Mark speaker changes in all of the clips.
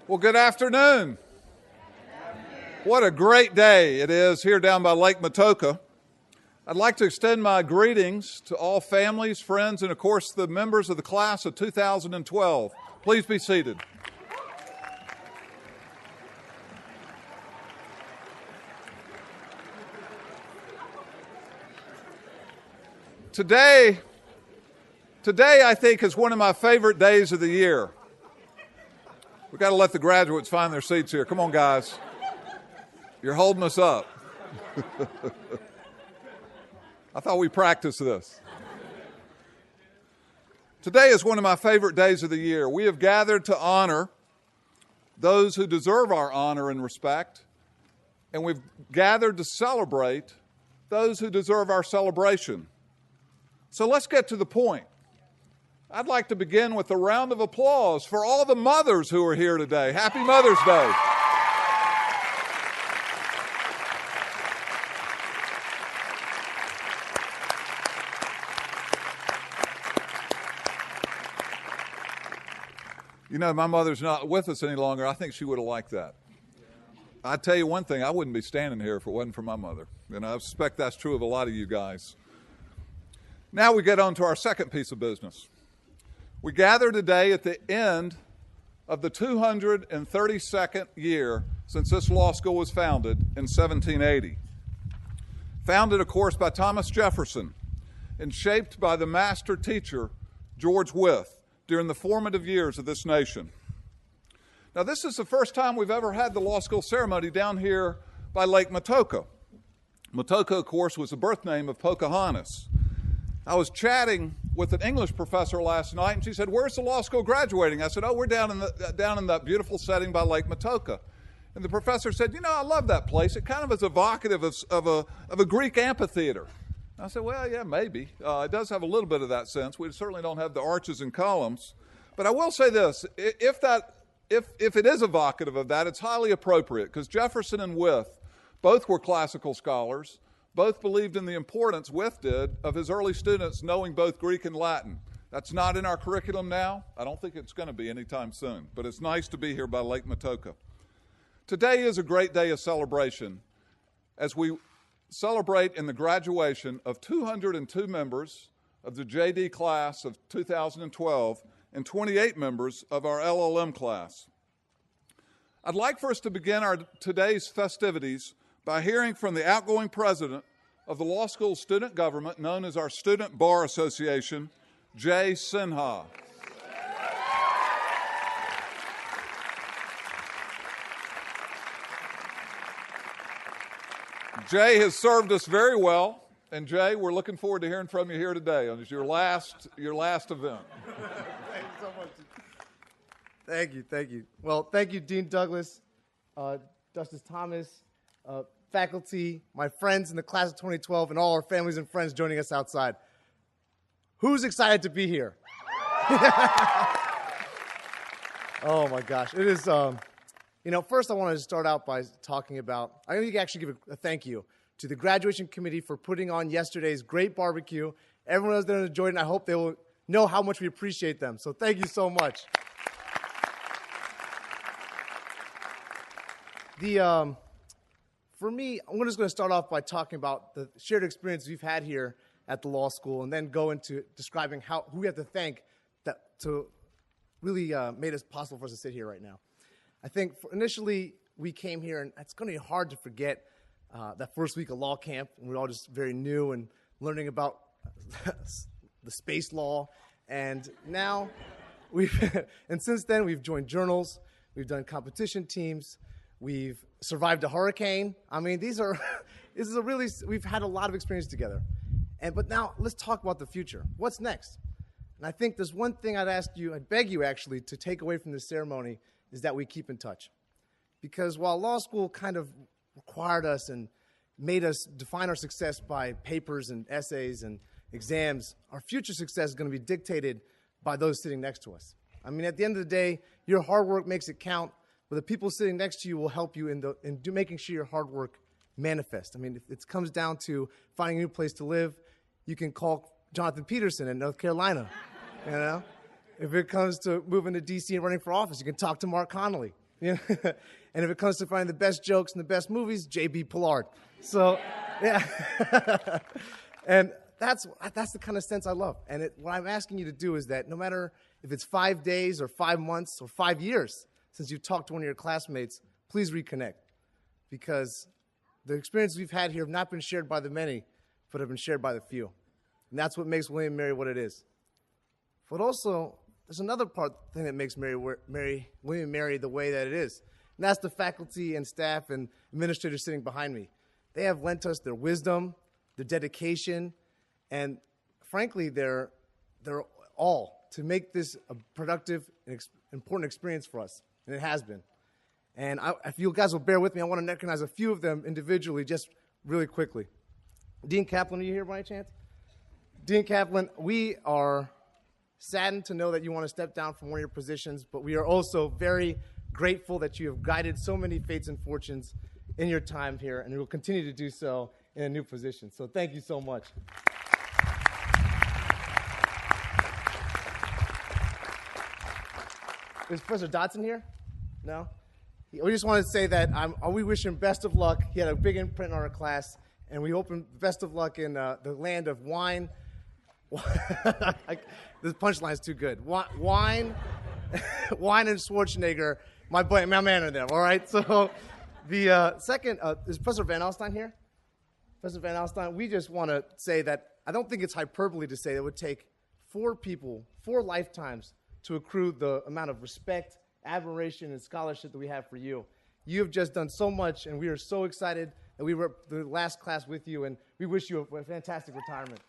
Speaker 1: Well, good afternoon. What a great day it is here down by Lake Matoka. I'd like to extend my greetings to all families, friends, and of course the members of the class of 2012. Please be seated. Today I think is one of my favorite days of the year. We've got to let the graduates find their seats here. Come on, guys. You're holding us up. I thought we practiced this. Today is one of my favorite days of the year. We have gathered to honor those who deserve our honor and respect, and we've gathered to celebrate those who deserve our celebration. So let's get to the point. I'd like to begin with a round of applause for all the mothers who are here today. Happy Mother's Day. You know, my mother's not with us any longer. I think she would have liked that. I'd tell you one thing, I wouldn't be standing here if it wasn't for my mother. And I suspect that's true of a lot of you guys. Now we get on to our second piece of business. We gather today at the end of the 232nd year since this law school was founded in 1780. Founded, of course, by Thomas Jefferson and shaped by the master teacher, George Wythe, during the formative years of this nation. Now, this is the first time we've ever had the law school ceremony down here by Lake Matoka. Matoka, of course, was the birth name of Pocahontas. I was chatting with an English professor last night, and she said, "Where's the law school graduating?" I said, "Oh, we're down in that beautiful setting by Lake Matoka." And the professor said, "You know, I love that place. It kind of is evocative of a Greek amphitheater." I said, "Well, yeah, maybe. It does have a little bit of that sense. We certainly don't have the arches and columns. But I will say this, if it is evocative of that, it's highly appropriate, because Jefferson and Wythe both were classical scholars, both believed in the importance, Wythe did, of his early students knowing both Greek and Latin. That's not in our curriculum now. I don't think it's going to be anytime soon, but it's nice to be here by Lake Matoka. Today is a great day of celebration as we celebrate in the graduation of 202 members of the JD class of 2012 and 28 members of our LLM class. I'd like for us to begin today's festivities by hearing from the outgoing president of the law school student government, known as our Student Bar Association, Jay Sinha. Jay has served us very well, and Jay, we're looking forward to hearing from you here today on your last event.
Speaker 2: Thank you so much. Thank you. Well, thank you, Dean Douglas, Justice Thomas, faculty, my friends in the class of 2012, and all our families and friends joining us outside. Who's excited to be here? Oh my gosh, it is. First I wanted to start out by talking about, I need to actually give a thank you to the graduation committee for putting on yesterday's great barbecue. Everyone else that enjoyed it, and I hope they will know how much we appreciate them. So thank you so much. For me, I'm just going to start off by talking about the shared experience we've had here at the law school, and then go into describing who we have to thank to really made it possible for us to sit here right now. I think initially we came here, and it's going to be hard to forget that first week of law camp, and we were all just very new and learning about the space law. And now and since then we've joined journals, we've done competition teams, we've survived a hurricane. I mean, we've had a lot of experience together. But now let's talk about the future. What's next? And I think there's one thing I'd beg you actually to take away from this ceremony, is that we keep in touch. Because while law school kind of required us and made us define our success by papers and essays and exams, our future success is going to be dictated by those sitting next to us. I mean, at the end of the day, your hard work makes it count, but the people sitting next to you will help you in making sure your hard work manifests. I mean, if it comes down to finding a new place to live, you can call Jonathan Peterson in North Carolina, you know? If it comes to moving to D.C. and running for office, you can talk to Mark Connolly. You know? And if it comes to finding the best jokes and the best movies, J.B. Pollard. So, yeah. And that's the kind of sense I love. And what I'm asking you to do is that no matter if it's 5 days or 5 months or 5 years since you've talked to one of your classmates, please reconnect. Because the experiences we've had here have not been shared by the many, but have been shared by the few. And that's what makes William & Mary what it is. But also, there's another thing that makes William & Mary the way that it is. And that's the faculty and staff and administrators sitting behind me. They have lent us their wisdom, their dedication, and frankly, their all to make this a productive and important experience for us. And it has been. And if you guys will bear with me, I want to recognize a few of them individually just really quickly. Dean Kaplan, are you here by any chance? Dean Kaplan, we are saddened to know that you want to step down from one of your positions, but we are also very grateful that you have guided so many fates and fortunes in your time here, and you will continue to do so in a new position. So thank you so much. Is Professor Dotson here? No? We just wanted to say that we wish him best of luck. He had a big imprint on our class, and we hope him best of luck in the land of wine. This punchline is too good. Wine and Schwarzenegger. My man are there. All right. So the second is Professor Van Alstyne here. Professor Van Alstyne. We just want to say that I don't think it's hyperbole to say it would take 4 people, 4 lifetimes, to accrue the amount of respect, admiration, and scholarship that we have for you. You have just done so much, and we are so excited that we were the last class with you, and we wish you a fantastic retirement.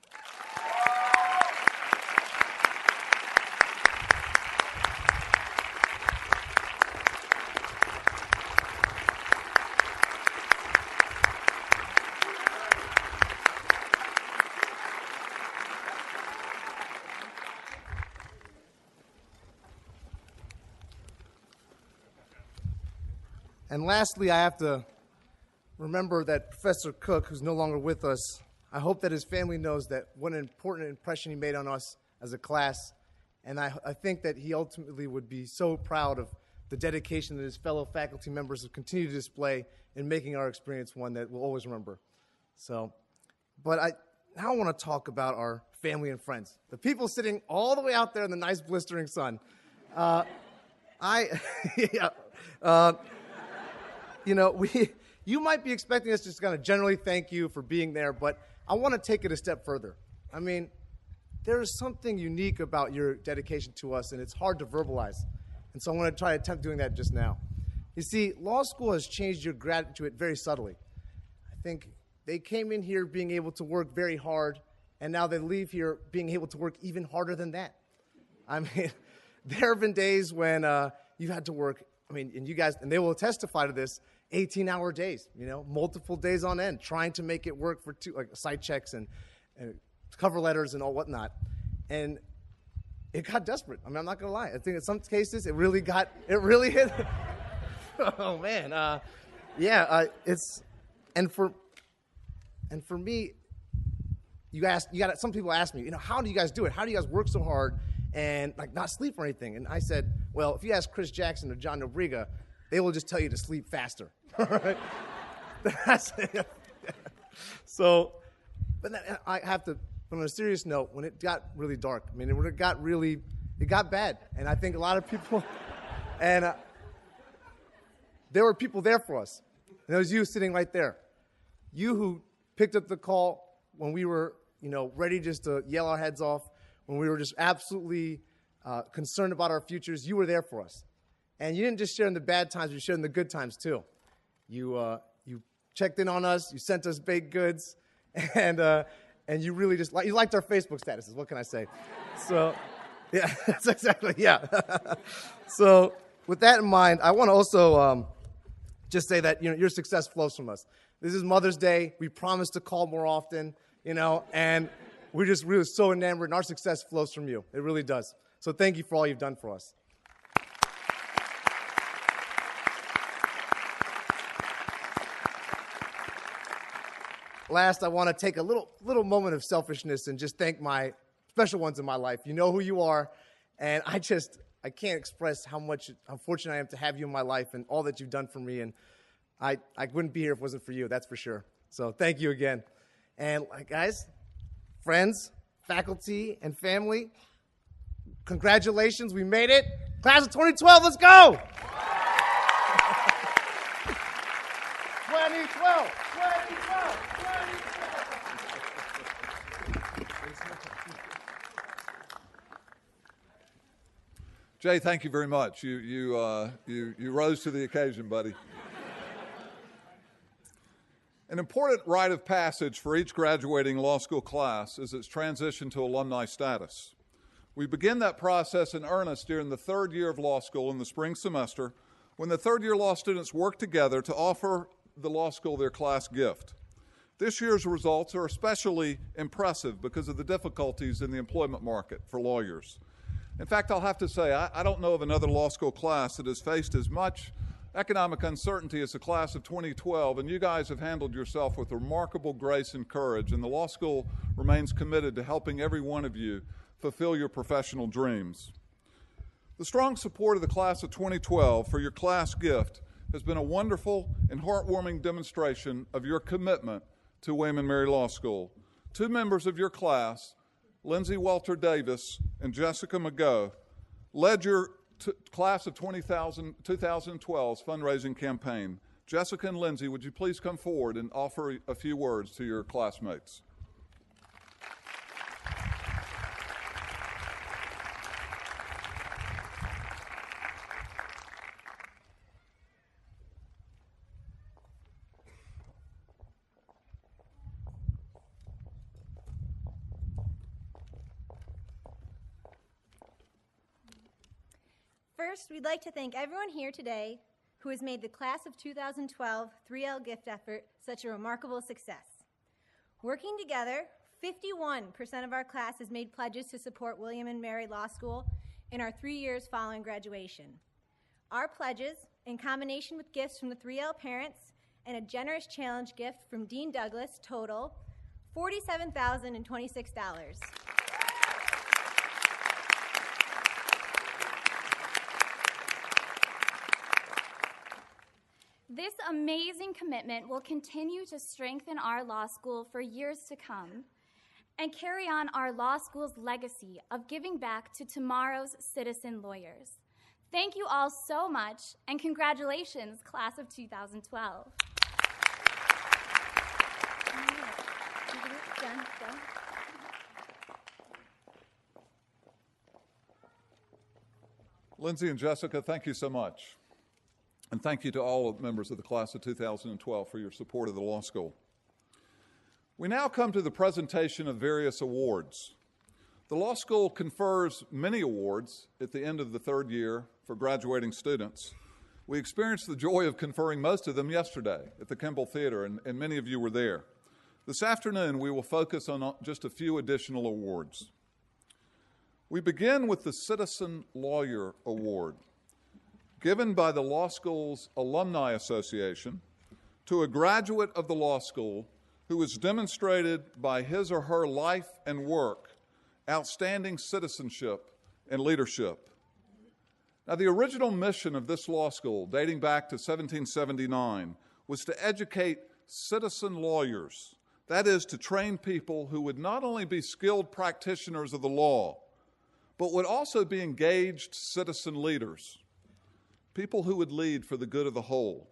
Speaker 2: And lastly, I have to remember that Professor Cook, who's no longer with us, I hope that his family knows that what an important impression he made on us as a class. And I think that he ultimately would be so proud of the dedication that his fellow faculty members have continued to display in making our experience one that we'll always remember. So, but now I want to talk about our family and friends, the people sitting all the way out there in the nice blistering sun. You might be expecting us just kind of generally thank you for being there, but I want to take it a step further. I mean, there is something unique about your dedication to us, and it's hard to verbalize. And so I'm going to try to attempt doing that just now. You see, law school has changed your gratitude to it very subtly. I think they came in here being able to work very hard, and now they leave here being able to work even harder than that. I mean, there have been days when you had to work, and you guys, and they will testify to this, 18-hour days, multiple days on end, trying to make it work for site checks and cover letters and all whatnot. And it got desperate. I mean, I'm not going to lie. I think in some cases it really hit. Oh, man. And for me, some people ask me, how do you guys do it? How do you guys work so hard and not sleep or anything? And I said, well, if you ask Chris Jackson or John Nobriga, they will just tell you to sleep faster. All right? That's it. So, but then I have to, on a serious note, when it got really dark, when it got bad. And I think a lot of people, and there were people there for us. And it was you sitting right there. You who picked up the call when we were, ready just to yell our heads off, when we were just absolutely concerned about our futures. You were there for us. And you didn't just share in the bad times, you shared in the good times too. You checked in on us, you sent us baked goods, and you really just you liked our Facebook statuses. What can I say? So, yeah, that's exactly, yeah. So, with that in mind, I want to also just say that your success flows from us. This is Mother's Day. We promise to call more often, and we're just really so enamored, and our success flows from you. It really does. So, thank you for all you've done for us. Last, I want to take a little moment of selfishness and just thank my special ones in my life. You know who you are, and I I can't express how fortunate I am to have you in my life and all that you've done for me. And I wouldn't be here if it wasn't for you, that's for sure. So thank you again. And guys, friends, faculty, and family, congratulations, we made it. Class of 2012, let's go! 2012.
Speaker 1: Jay, thank you very much. You rose to the occasion, buddy. An important rite of passage for each graduating law school class is its transition to alumni status. We begin that process in earnest during the third year of law school in the spring semester, when the third-year law students work together to offer the law school their class gift. This year's results are especially impressive because of the difficulties in the employment market for lawyers. In fact, I'll have to say, I don't know of another law school class that has faced as much economic uncertainty as the class of 2012, and you guys have handled yourself with remarkable grace and courage, and the law school remains committed to helping every one of you fulfill your professional dreams. The strong support of the class of 2012 for your class gift has been a wonderful and heartwarming demonstration of your commitment to William & Mary Law School. Two members of your class, Lindsay Walter Davis and Jessica McGough, led your class of 2012's fundraising campaign. Jessica and Lindsay, would you please come forward and offer a few words to your classmates?
Speaker 3: First, we'd like to thank everyone here today who has made the class of 2012 3L gift effort such a remarkable success. Working together, 51% of our class has made pledges to support William & Mary Law School in our 3 years following graduation. Our pledges, in combination with gifts from the 3L parents and a generous challenge gift from Dean Douglas, total $47,026.
Speaker 4: This amazing commitment will continue to strengthen our law school for years to come and carry on our law school's legacy of giving back to tomorrow's citizen lawyers. Thank you all so much, and congratulations, class of 2012.
Speaker 1: Lindsay and Jessica, thank you so much. And thank you to all members of the class of 2012 for your support of the law school. We now come to the presentation of various awards. The law school confers many awards at the end of the third year for graduating students. We experienced the joy of conferring most of them yesterday at the Kimball Theater, and many of you were there. This afternoon, we will focus on just a few additional awards. We begin with the Citizen Lawyer Award, given by the law school's Alumni Association to a graduate of the law school who has demonstrated by his or her life and work outstanding citizenship and leadership. Now, the original mission of this law school, dating back to 1779, was to educate citizen lawyers. That is, to train people who would not only be skilled practitioners of the law, but would also be engaged citizen leaders. People who would lead for the good of the whole.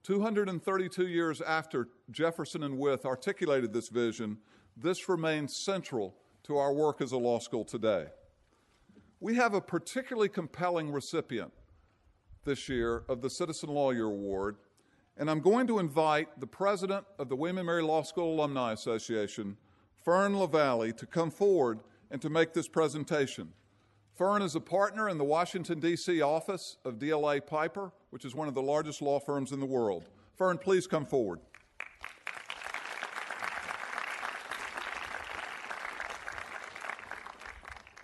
Speaker 1: 232 years after Jefferson and Wythe articulated this vision, this remains central to our work as a law school today. We have a particularly compelling recipient this year of the Citizen Lawyer Award, and I'm going to invite the president of the William & Mary Law School Alumni Association, Fern LaValle, to come forward and to make this presentation. Fern is a partner in the Washington, D.C. office of DLA Piper, which is one of the largest law firms in the world. Fern, please come forward.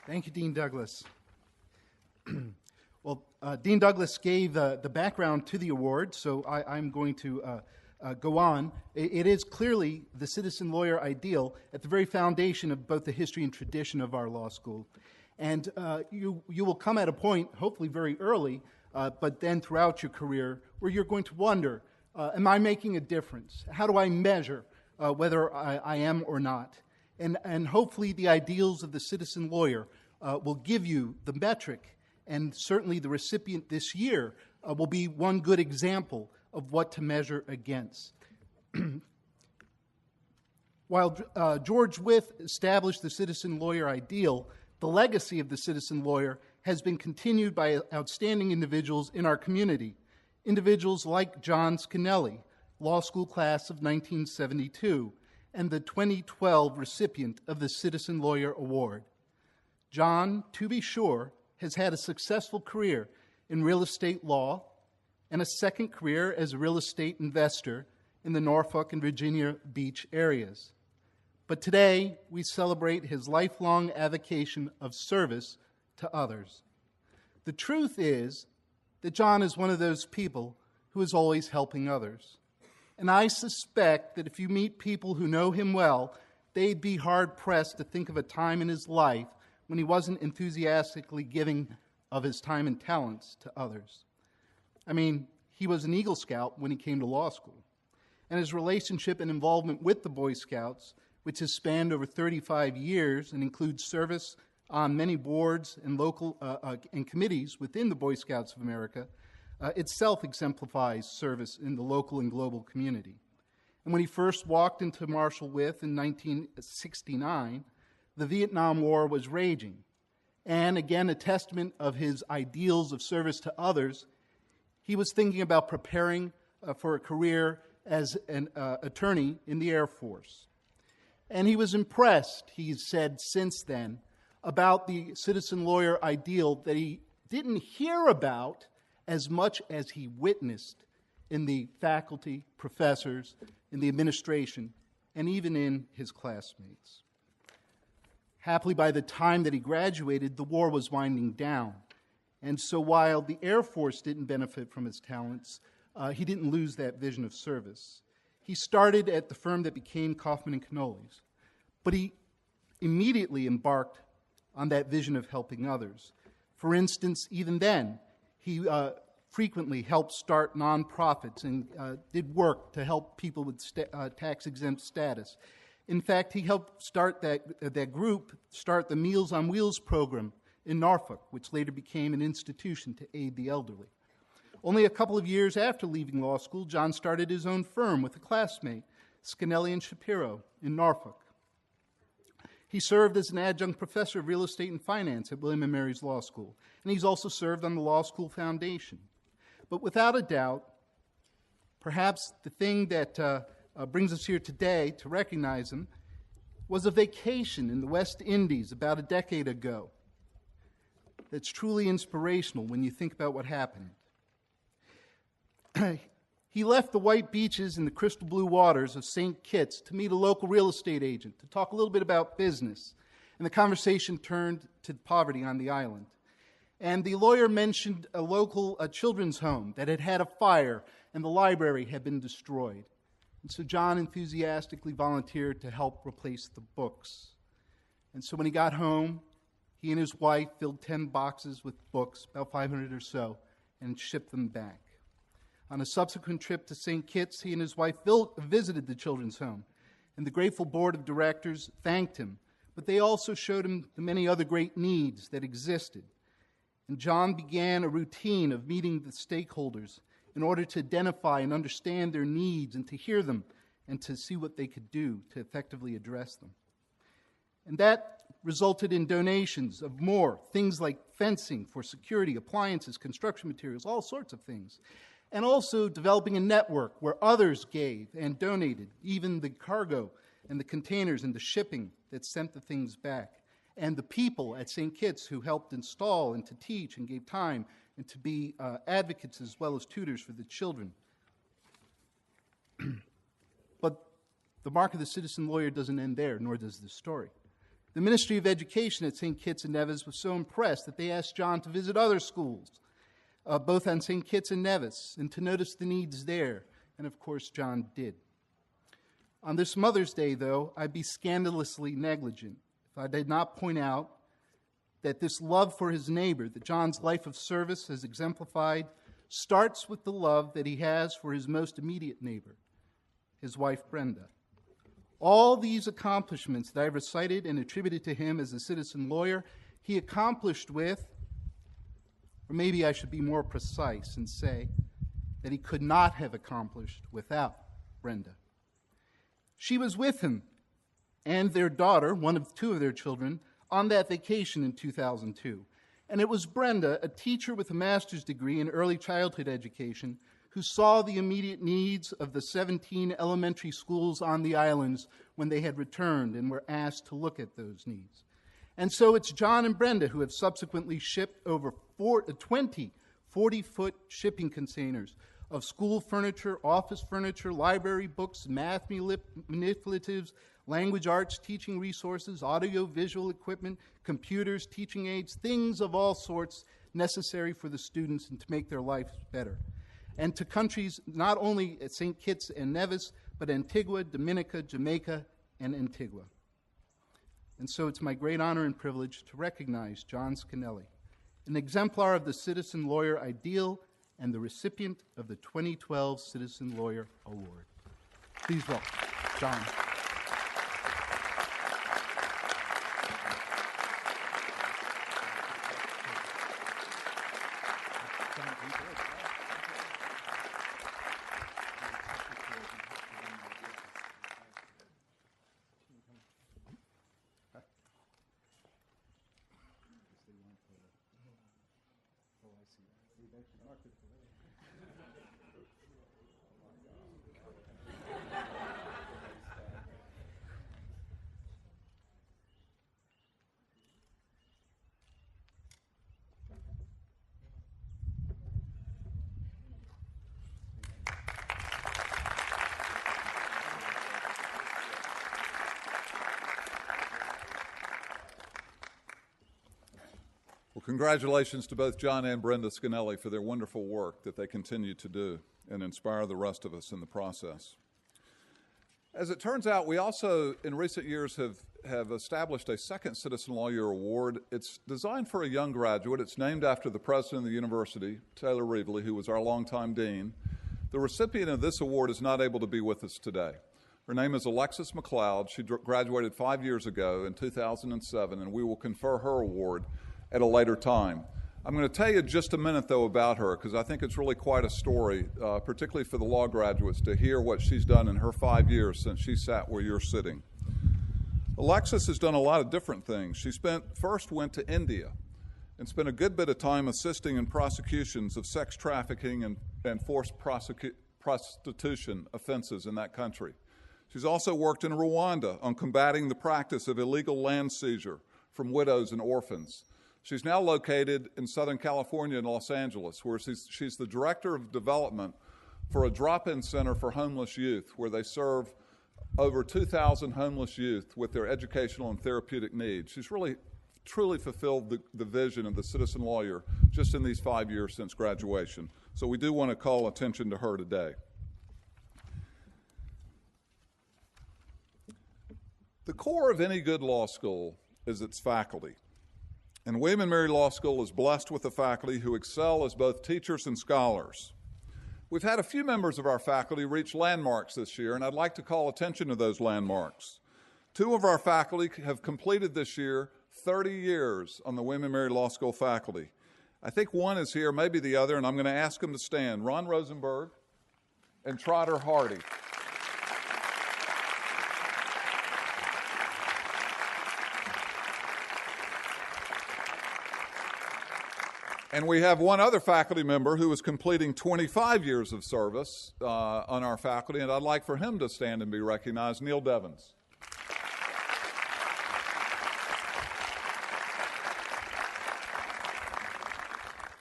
Speaker 5: Thank you, Dean Douglas. Well, Dean Douglas gave the background to the award, so I'm going to go on. It is clearly the citizen lawyer ideal at the very foundation of both the history and tradition of our law school. And you will come at a point, hopefully very early, but then throughout your career, where you're going to wonder, am I making a difference? How do I measure whether I am or not? And hopefully the ideals of the citizen lawyer will give you the metric, and certainly the recipient this year will be one good example of what to measure against. While George Wythe established the citizen lawyer ideal, the legacy of the citizen lawyer has been continued by outstanding individuals in our community. Individuals like John Scanelli, law school class of 1972, and the 2012 recipient of the Citizen Lawyer Award. John, to be sure, has had a successful career in real estate law and a second career as a real estate investor in the Norfolk and Virginia Beach areas. But today, we celebrate his lifelong avocation of service to others. The truth is that John is one of those people who is always helping others. And I suspect that if you meet people who know him well, they'd be hard-pressed to think of a time in his life when he wasn't enthusiastically giving of his time and talents to others. I mean, he was an Eagle Scout when he came to law school. And his relationship and involvement with the Boy Scouts, which has spanned over 35 years and includes service on many boards and local and committees within the Boy Scouts of America, itself exemplifies service in the local and global community. And when he first walked into Marshall Wythe in 1969, the Vietnam War was raging. And again, a testament of his ideals of service to others, he was thinking about preparing for a career as an attorney in the Air Force. And he was impressed, he's said since then, about the citizen lawyer ideal that he didn't hear about as much as he witnessed in the faculty, professors, in the administration, and even in his classmates. Happily, by the time that he graduated, the war was winding down. And so while the Air Force didn't benefit from his talents, he didn't lose that vision of service. He started at the firm that became Kaufman and Cannolis, but he immediately embarked on that vision of helping others. For instance, even then, he frequently helped start nonprofits and did work to help people with tax-exempt status. In fact, he helped start that group start the Meals on Wheels program in Norfolk, which later became an institution to aid the elderly. Only a couple of years after leaving law school, John started his own firm with a classmate, Scanelli and Shapiro, in Norfolk. He served as an adjunct professor of real estate and finance at William & Mary's Law School, and he's also served on the Law School Foundation. But without a doubt, perhaps the thing that brings us here today to recognize him was a vacation in the West Indies about a decade ago that's truly inspirational when you think about what happened. He left the white beaches and the crystal blue waters of St. Kitts to meet a local real estate agent to talk a little bit about business. And the conversation turned to poverty on the island. And the lawyer mentioned a local children's home that had had a fire and the library had been destroyed. And so John enthusiastically volunteered to help replace the books. And so when he got home, he and his wife filled 10 boxes with books, about 500 or so, and shipped them back. On a subsequent trip to St. Kitts, he and his wife visited the children's home, and the grateful board of directors thanked him, but they also showed him the many other great needs that existed. And John began a routine of meeting the stakeholders in order to identify and understand their needs and to hear them and to see what they could do to effectively address them. And that resulted in donations of more things like fencing for security, appliances, construction materials, all sorts of things. And also developing a network where others gave and donated, even the cargo and the containers and the shipping that sent the things back. And the people at St. Kitts who helped install and to teach and gave time and to be advocates as well as tutors for the children. But the mark of the citizen lawyer doesn't end there, nor does the story. The Ministry of Education at St. Kitts and Nevis was so impressed that they asked John to visit other schools, both on St. Kitts and Nevis, and to notice the needs there. And of course, John did. On this Mother's Day, though, I'd be scandalously negligent if I did not point out that this love for his neighbor, that John's life of service has exemplified, starts with the love that he has for his most immediate neighbor, his wife Brenda. All these accomplishments that I've recited and attributed to him as a citizen lawyer, he accomplished with, or maybe I should be more precise and say that he could not have accomplished without Brenda. She was with him and their daughter, one of two of their children, on that vacation in 2002. And it was Brenda, a teacher with a master's degree in early childhood education, who saw the immediate needs of the 17 elementary schools on the islands when they had returned and were asked to look at those needs. And so it's John and Brenda who have subsequently shipped over 20 40-foot shipping containers of school furniture, office furniture, library books, math manipulatives, language arts, teaching resources, audio-visual equipment, computers, teaching aids, things of all sorts necessary for the students and to make their lives better. And to countries not only at St. Kitts and Nevis, but Antigua, Dominica, Jamaica, and Antigua. And so it's my great honor and privilege to recognize John Scanelli, an exemplar of the citizen lawyer ideal and the recipient of the 2012 Citizen Lawyer Award. Please welcome John.
Speaker 1: Well, congratulations to both John and Brenda Scanelli for their wonderful work that they continue to do and inspire the rest of us in the process. As it turns out, we also, in recent years, have established a second Citizen Lawyer Award. It's designed for a young graduate. It's named after the president of the university, Taylor Reevely, who was our longtime dean. The recipient of this award is not able to be with us today. Her name is Alexis McLeod. She graduated 5 years ago in 2007, and we will confer her award at a later time. I'm going to tell you just a minute, though, about her, because I think it's really quite a story, particularly for the law graduates, to hear what she's done in her 5 years since she sat where you're sitting. Alexis has done a lot of different things. She first went to India and spent a good bit of time assisting in prosecutions of sex trafficking and forced prostitution offenses in that country. She's also worked in Rwanda on combating the practice of illegal land seizure from widows and orphans. She's now located in Southern California in Los Angeles, where she's the director of development for a drop-in center for homeless youth, where they serve over 2,000 homeless youth with their educational and therapeutic needs. She's really, truly fulfilled the vision of the citizen lawyer just in these 5 years since graduation. So we do want to call attention to her today. The core of any good law school is its faculty. And William & Mary Law School is blessed with a faculty who excel as both teachers and scholars. We've had a few members of our faculty reach landmarks this year, and I'd like to call attention to those landmarks. 2 of our faculty have completed this year 30 years on the William & Mary Law School faculty. I think one is here, maybe the other, and I'm going to ask them to stand. Ron Rosenberg and Trotter Hardy. And we have one other faculty member who is completing 25 years of service on our faculty, and I'd like for him to stand and be recognized, Neil Devins.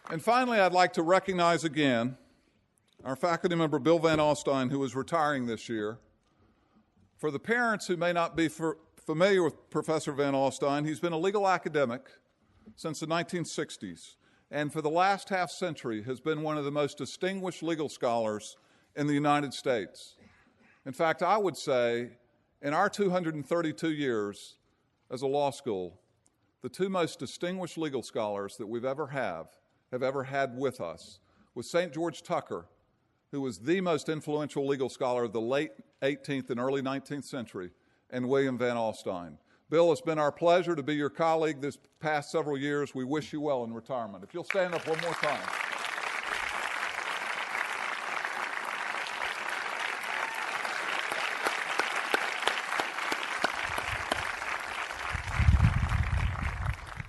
Speaker 1: And finally, I'd like to recognize again our faculty member, Bill Van Alstyne, who is retiring this year. For the parents who may not be familiar with Professor Van Alstyne, he's been a legal academic since the 1960s. And for the last half century has been one of the most distinguished legal scholars in the United States. In fact, I would say in our 232 years as a law school, the two most distinguished legal scholars that we've ever have ever had with us was St. George Tucker, who was the most influential legal scholar of the late 18th and early 19th century, and William Van Alstyne. Bill, it's been our pleasure to be your colleague this past several years. We wish you well in retirement. If you'll stand up one more time.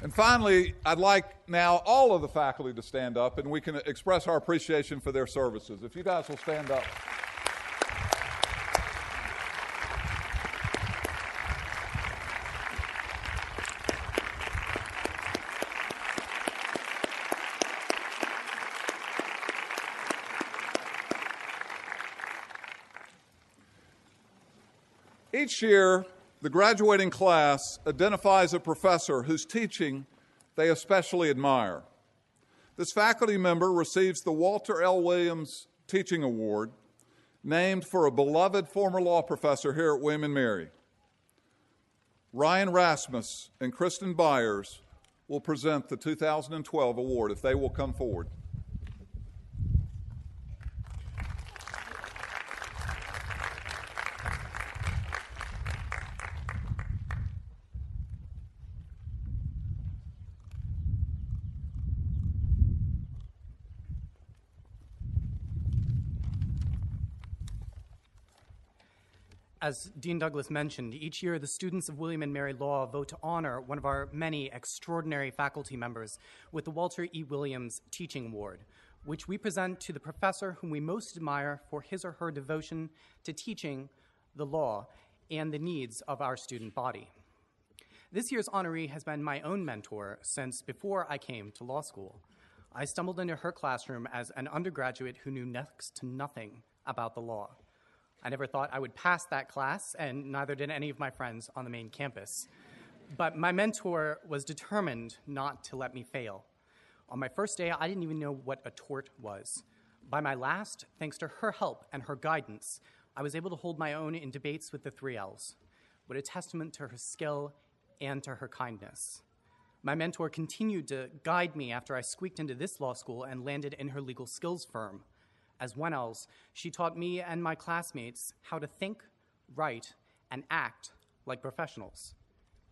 Speaker 1: And finally, I'd like now all of the faculty to stand up and we can express our appreciation for their services. If you guys will stand up. Each year, the graduating class identifies a professor whose teaching they especially admire. This faculty member receives the Walter L. Williams Teaching Award, named for a beloved former law professor here at William & Mary. Ryan Rasmus and Kristen Byers will present the 2012 award, if they will come forward.
Speaker 6: As Dean Douglas mentioned, each year the students of William & Mary Law vote to honor one of our many extraordinary faculty members with the Walter E. Williams Teaching Award, which we present to the professor whom we most admire for his or her devotion to teaching the law and the needs of our student body. This year's honoree has been my own mentor since before I came to law school. I stumbled into her classroom as an undergraduate who knew next to nothing about the law. I never thought I would pass that class, and neither did any of my friends on the main campus. But my mentor was determined not to let me fail. On my first day, I didn't even know what a tort was. By my last, thanks to her help and her guidance, I was able to hold my own in debates with the 3 Ls. What a testament to her skill and to her kindness. My mentor continued to guide me after I squeaked into this law school and landed in her legal skills firm. As 1 Ls, she taught me and my classmates how to think, write, and act like professionals.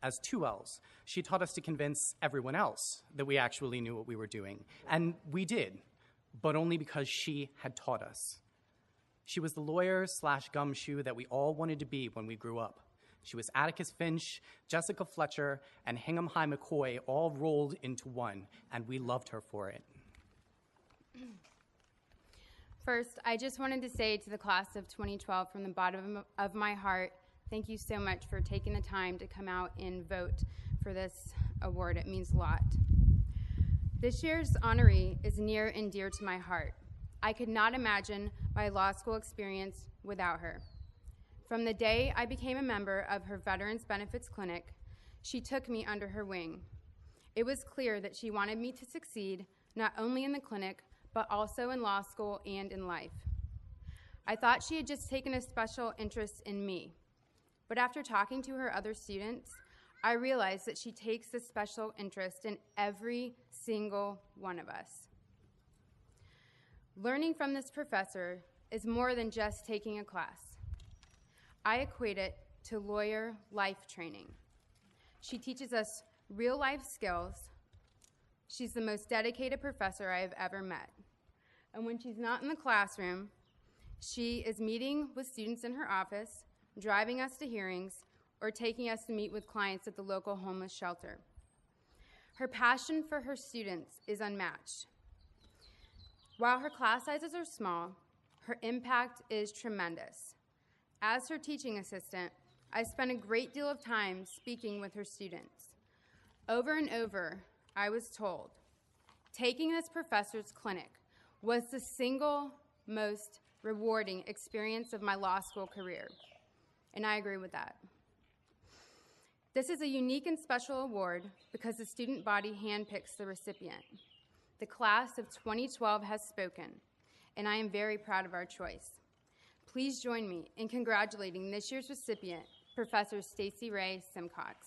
Speaker 6: As 2 Ls, she taught us to convince everyone else that we actually knew what we were doing. And we did, but only because she had taught us. She was the lawyer/gumshoe that we all wanted to be when we grew up. She was Atticus Finch, Jessica Fletcher, and Hingham High McCoy all rolled into one, and we loved her for it.
Speaker 7: First, I just wanted to say to the class of 2012 from the bottom of my heart, thank you so much for taking the time to come out and vote for this award. It means a lot. This year's honoree is near and dear to my heart. I could not imagine my law school experience without her. From the day I became a member of her Veterans Benefits Clinic, she took me under her wing. It was clear that she wanted me to succeed, not only in the clinic, but also in law school and in life. I thought she had just taken a special interest in me, but after talking to her other students, I realized that she takes a special interest in every single one of us. Learning from this professor is more than just taking a class. I equate it to lawyer life training. She teaches us real-life skills. She's the most dedicated professor I have ever met. And when she's not in the classroom, she is meeting with students in her office, driving us to hearings, or taking us to meet with clients at the local homeless shelter. Her passion for her students is unmatched. While her class sizes are small, her impact is tremendous. As her teaching assistant, I spent a great deal of time speaking with her students. Over and over, I was told, taking this professor's clinic was the single most rewarding experience of my law school career, and I agree with that. This is a unique and special award because the student body handpicks the recipient. The class of 2012 has spoken, and I am very proud of our choice. Please join me in congratulating this year's recipient, Professor Stacey Ray Simcox.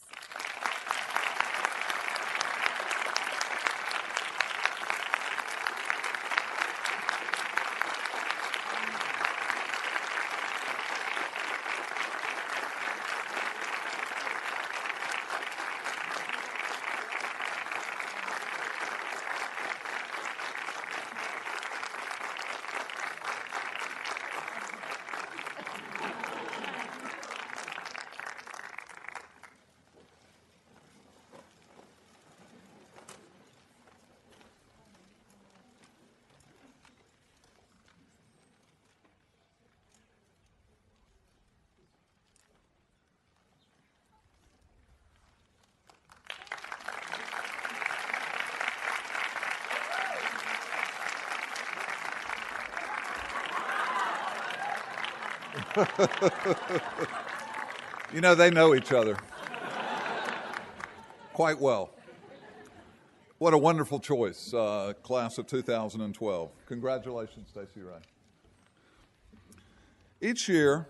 Speaker 1: You know, they know each other quite well. What a wonderful choice, class of 2012. Congratulations, Stacey Ray. Each year,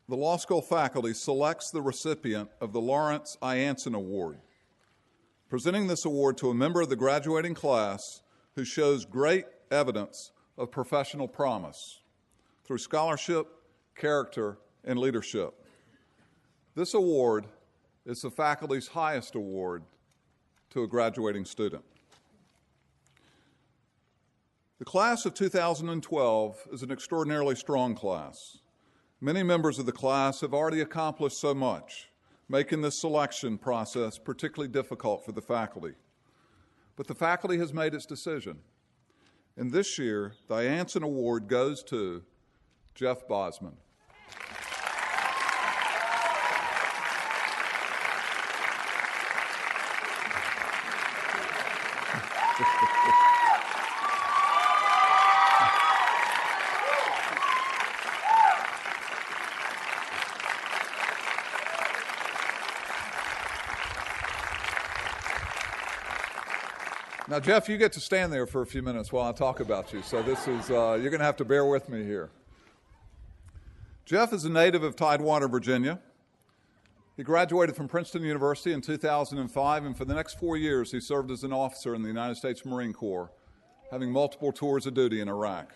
Speaker 1: the law school faculty selects the recipient of the Lawrence I. Anson Award, presenting this award to a member of the graduating class who shows great evidence of professional promise through scholarship, character, and leadership. This award is the faculty's highest award to a graduating student. The class of 2012 is an extraordinarily strong class. Many members of the class have already accomplished so much, making this selection process particularly difficult for the faculty. But the faculty has made its decision. And this year, the Anson Award goes to Jeff Bosman. Now, Jeff, you get to stand there for a few minutes while I talk about you. So this is, you're going to have to bear with me here. Jeff is a native of Tidewater, Virginia. He graduated from Princeton University in 2005, and for the next 4 years, he served as an officer in the United States Marine Corps, having multiple tours of duty in Iraq.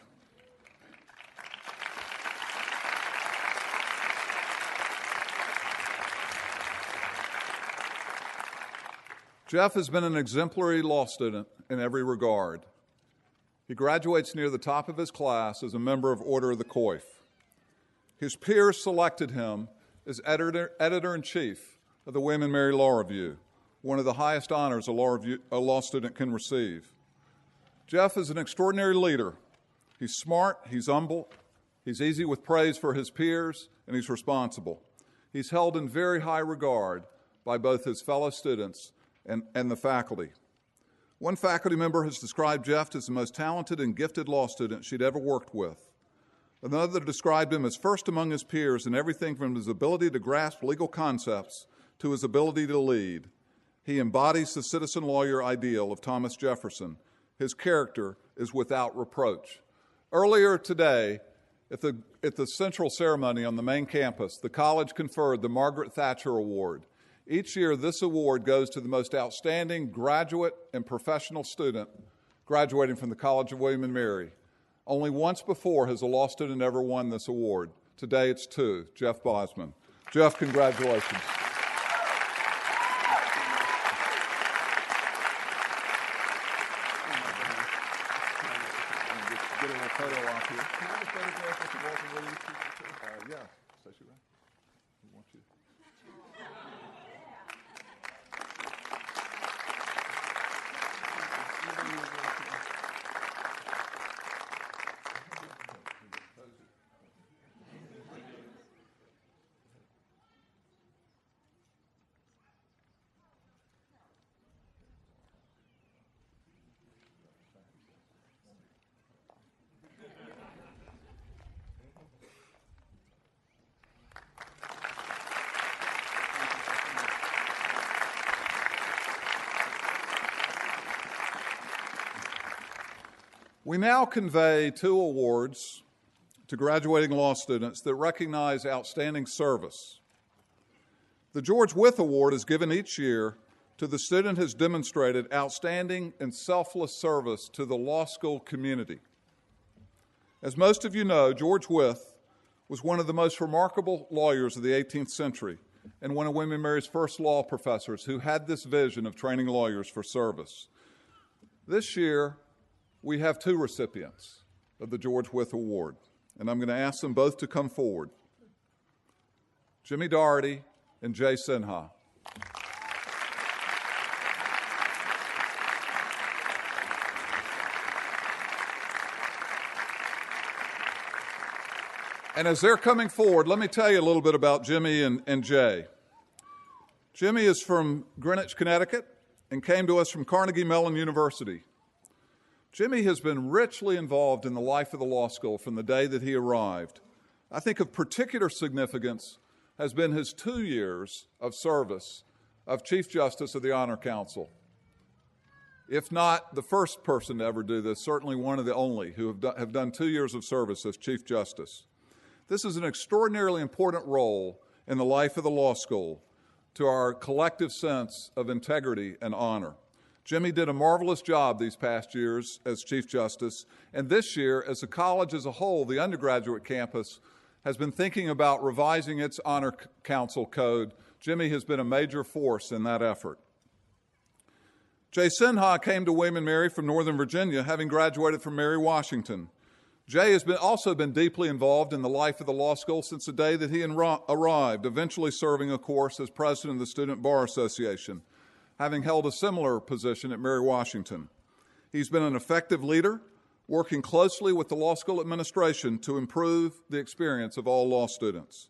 Speaker 1: Jeff has been an exemplary law student in every regard. He graduates near the top of his class as a member of Order of the Coif. His peers selected him as editor-in-chief of the William and Mary Law Review, one of the highest honors a law student can receive. Jeff is an extraordinary leader. He's smart, he's humble, he's easy with praise for his peers, and he's responsible. He's held in very high regard by both his fellow students and the faculty. One faculty member has described Jeff as the most talented and gifted law student she'd ever worked with. Another described him as first among his peers in everything from his ability to grasp legal concepts to his ability to lead. He embodies the citizen lawyer ideal of Thomas Jefferson. His character is without reproach. Earlier today, at the central ceremony on the main campus, the college conferred the Margaret Thatcher Award. Each year, this award goes to the most outstanding graduate and professional student graduating from the College of William and Mary. Only once before has a law student ever won this award. Today, it's two, Jeff Bosman. Jeff, congratulations. Get a photo off here. Can I have a photograph with the Walter Williams teacher? Yeah, Stacey Ray. We want you. We now convey two awards to graduating law students that recognize outstanding service. The George Wythe Award is given each year to the student who has demonstrated outstanding and selfless service to the law school community. As most of you know, George Wythe was one of the most remarkable lawyers of the 18th century and one of William and Mary's first law professors who had this vision of training lawyers for service. This year, we have two recipients of the George Wythe Award, and I'm going to ask them both to come forward. Jimmy Doherty and Jay Sinha. And as they're coming forward, let me tell you a little bit about Jimmy and Jay. Jimmy is from Greenwich, Connecticut, and came to us from Carnegie Mellon University. Jimmy has been richly involved in the life of the law school from the day that he arrived. I think of particular significance has been his 2 years of service of Chief Justice of the Honor Council. If not the first person to ever do this, certainly one of the only who have done 2 years of service as Chief Justice. This is an extraordinarily important role in the life of the law school to our collective sense of integrity and honor. Jimmy did a marvelous job these past years as Chief Justice, and this year, as the college as a whole, the undergraduate campus has been thinking about revising its Honor Council code. Jimmy has been a major force in that effort. Jay Sinha came to William & Mary from Northern Virginia, having graduated from Mary Washington. Jay has also been deeply involved in the life of the law school since the day that he arrived, eventually serving, of course, as president of the Student Bar Association, having held a similar position at Mary Washington. He's been an effective leader, working closely with the law school administration to improve the experience of all law students.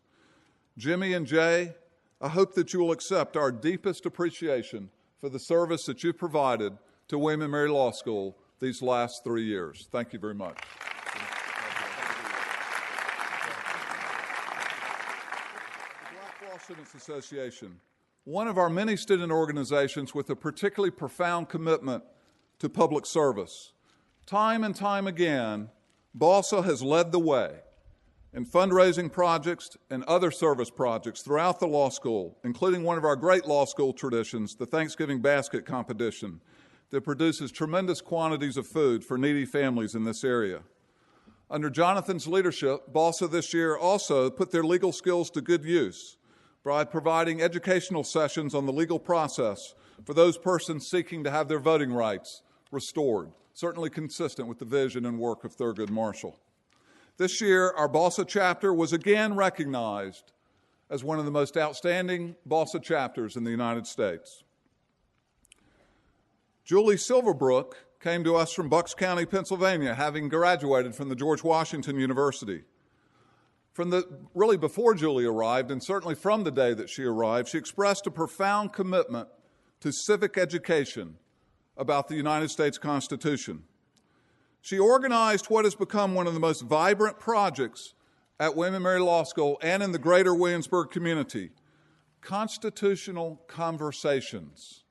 Speaker 1: Jimmy and Jay, I hope that you will accept our deepest appreciation for the service that you've provided to William & Mary Law School these last 3 years. Thank you very much. The Black Law Students Association, one of our many student organizations with a particularly profound commitment to public service. Time and time again, BALSA has led the way in fundraising projects and other service projects throughout the law school, including one of our great law school traditions, the Thanksgiving basket competition, that produces tremendous quantities of food for needy families in this area. Under Jonathan's leadership, BALSA this year also put their legal skills to good use by providing educational sessions on the legal process for those persons seeking to have their voting rights restored, certainly consistent with the vision and work of Thurgood Marshall. This year, our BALSA chapter was again recognized as one of the most outstanding BALSA chapters in the United States. Julie Silverbrook came to us from Bucks County, Pennsylvania, having graduated from the George Washington University. Really before Julie arrived, and certainly from the day that she arrived, she expressed a profound commitment to civic education about the United States Constitution. She organized what has become one of the most vibrant projects at William & Mary Law School and in the greater Williamsburg community, Constitutional Conversations,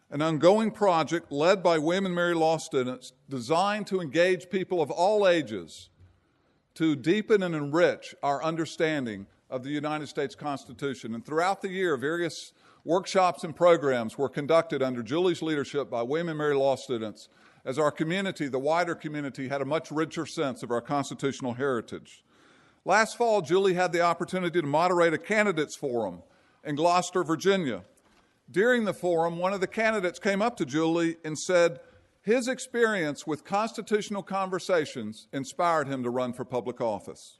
Speaker 1: an ongoing project led by William & Mary Law students designed to engage people of all ages to deepen and enrich our understanding of the United States Constitution. And throughout the year, various workshops and programs were conducted under Julie's leadership by William & Mary Law students as our community, the wider community, had a much richer sense of our constitutional heritage. Last fall, Julie had the opportunity to moderate a candidates forum in Gloucester, Virginia. During the forum, one of the candidates came up to Julie and said his experience with constitutional conversations inspired him to run for public office.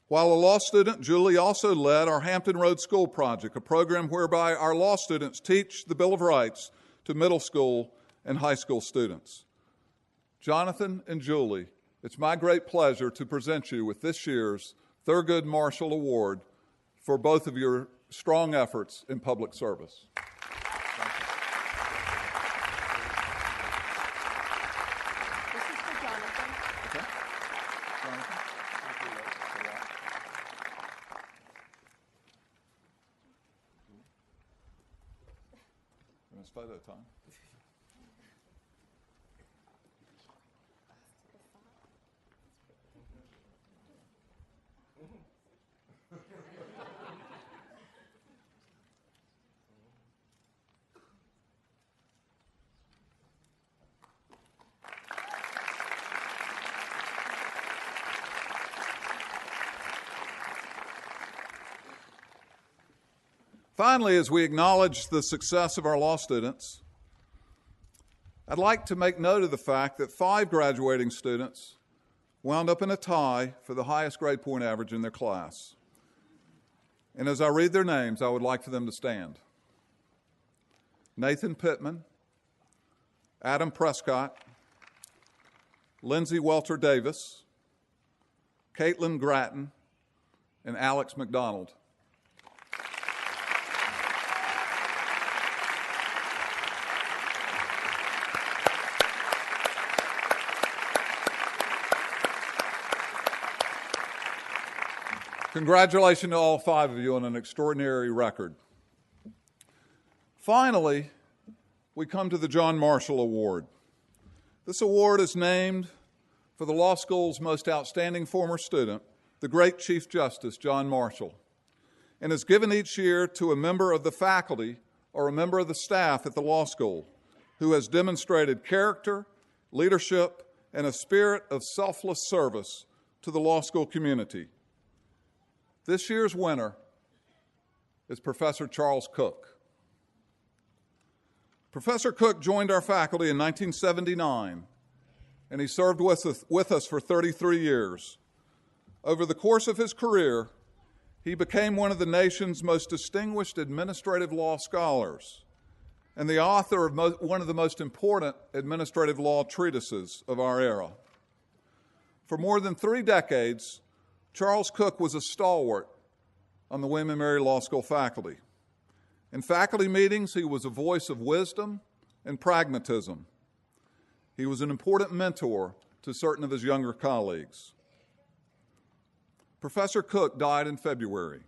Speaker 1: While a law student, Julie also led our Hampton Road School Project, a program whereby our law students teach the Bill of Rights to middle school and high school students. Jonathan and Julie, it's my great pleasure to present you with this year's Thurgood Marshall Award for both of your strong efforts in public service.
Speaker 8: This is for Jonathan.
Speaker 1: Okay. Jonathan. It's photo time. Finally, as we acknowledge the success of our law students, I'd like to make note of the fact that 5 graduating students wound up in a tie for the highest grade point average in their class. And as I read their names, I would like for them to stand. Nathan Pittman, Adam Prescott, Lindsay Welter Davis, Caitlin Gratton, and Alex McDonald. Congratulations to all 5 of you on an extraordinary record. Finally, we come to the John Marshall Award. This award is named for the law school's most outstanding former student, the great Chief Justice John Marshall, and is given each year to a member of the faculty or a member of the staff at the law school who has demonstrated character, leadership, and a spirit of selfless service to the law school community. This year's winner is Professor Charles Cook. Professor Cook joined our faculty in 1979, and he served with us for 33 years. Over the course of his career, he became one of the nation's most distinguished administrative law scholars and the author of one of the most important administrative law treatises of our era. For more than 3 decades, Charles Cook was a stalwart on the William & Mary Law School faculty. In faculty meetings, he was a voice of wisdom and pragmatism. He was an important mentor to certain of his younger colleagues. Professor Cook died in February.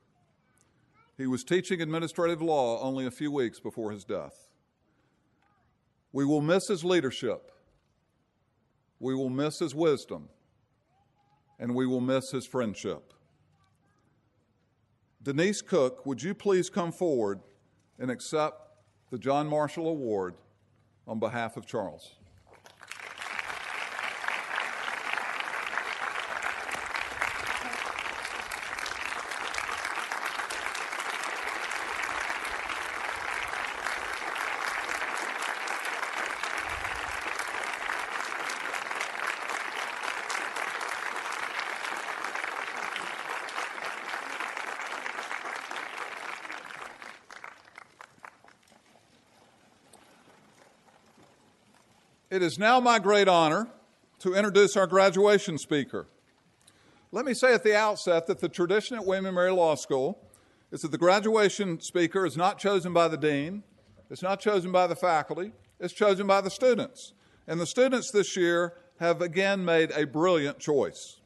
Speaker 1: He was teaching administrative law only a few weeks before his death. We will miss his leadership. We will miss his wisdom. And we will miss his friendship. Denise Cook, would you please come forward and accept the John Marshall Award on behalf of Charles? It is now my great honor to introduce our graduation speaker. Let me say at the outset that the tradition at William & Mary Law School is that the graduation speaker is not chosen by the dean, it's not chosen by the faculty, it's chosen by the students. And the students this year have again made a brilliant choice.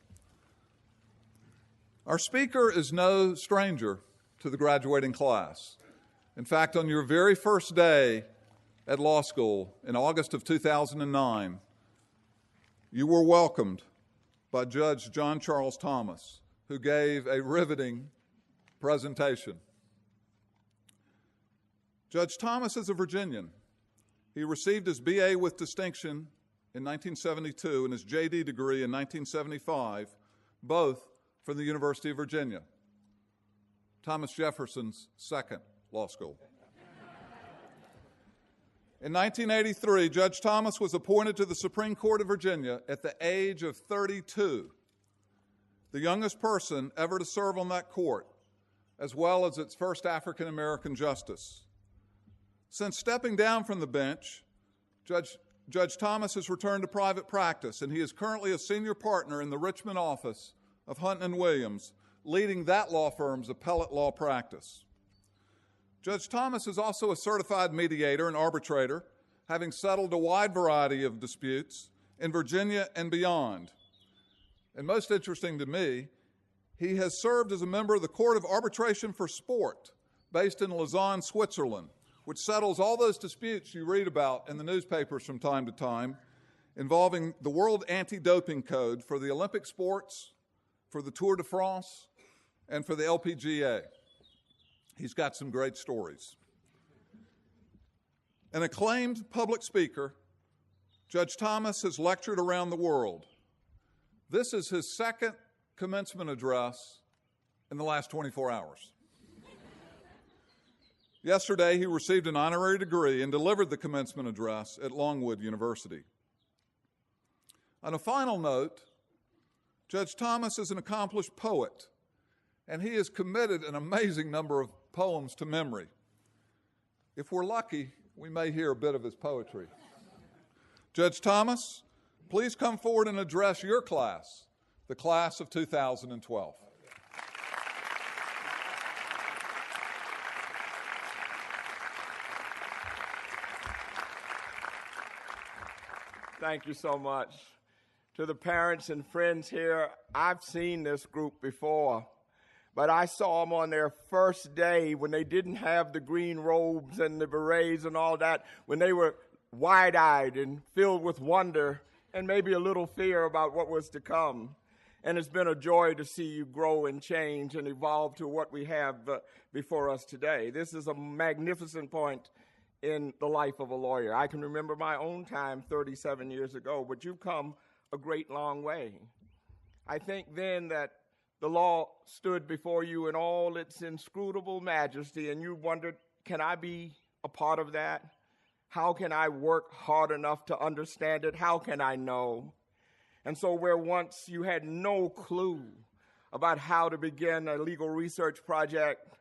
Speaker 1: Our speaker is no stranger to the graduating class. In fact, on your very first day at law school in August of 2009, you were welcomed by Judge John Charles Thomas, who gave a riveting presentation. Judge Thomas is a Virginian. He received his BA with distinction in 1972 and his JD degree in 1975, both from the University of Virginia, Thomas Jefferson's second law school. In 1983, Judge Thomas was appointed to the Supreme Court of Virginia at the age of 32, the youngest person ever to serve on that court, as well as its first African-American justice. Since stepping down from the bench, Judge Thomas has returned to private practice, and he is currently a senior partner in the Richmond office of Hunt & Williams, leading that law firm's appellate law practice. Judge Thomas is also a certified mediator and arbitrator, having settled a wide variety of disputes in Virginia and beyond. And most interesting to me, he has served as a member of the Court of Arbitration for Sport, based in Lausanne, Switzerland, which settles all those disputes you read about in the newspapers from time to time, involving the World Anti-Doping Code for the Olympic sports, for the Tour de France, and for the LPGA. He's got some great stories. An acclaimed public speaker, Judge Thomas has lectured around the world. This is his second commencement address in the last 24 hours. Yesterday, he received an honorary degree and delivered the commencement address at Longwood University. On a final note, Judge Thomas is an accomplished poet, and he has committed an amazing number of poems to memory. If we're lucky, we may hear a bit of his poetry. Judge Thomas, please come forward and address your class, the class of 2012.
Speaker 9: Thank you so much. To the parents and friends here, I've seen this group before. But I saw them on their first day when they didn't have the green robes and the berets and all that, when they were wide-eyed and filled with wonder and maybe a little fear about what was to come. And it's been a joy to see you grow and change and evolve to what we have before us today. This is a magnificent point in the life of a lawyer. I can remember my own time 37 years ago, but you've come a great long way. I think then that the law stood before you in all its inscrutable majesty, and you wondered, can I be a part of that? How can I work hard enough to understand it? How can I know? And so where once you had no clue about how to begin a legal research project,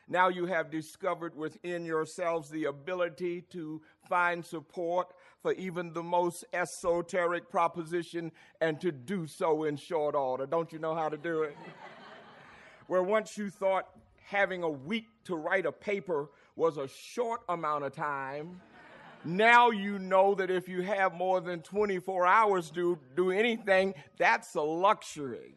Speaker 9: now you have discovered within yourselves the ability to find support for even the most esoteric proposition and to do so in short order. Don't you know how to do it? Where once you thought having a week to write a paper was a short amount of time, now you know that if you have more than 24 hours to do anything, that's a luxury.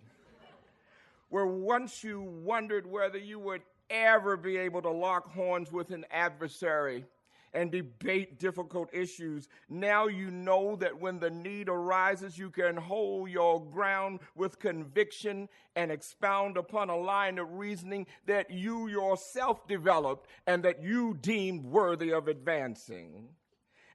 Speaker 9: Where once you wondered whether you would ever be able to lock horns with an adversary and debate difficult issues, now you know that when the need arises, you can hold your ground with conviction and expound upon a line of reasoning that you yourself developed and that you deemed worthy of advancing.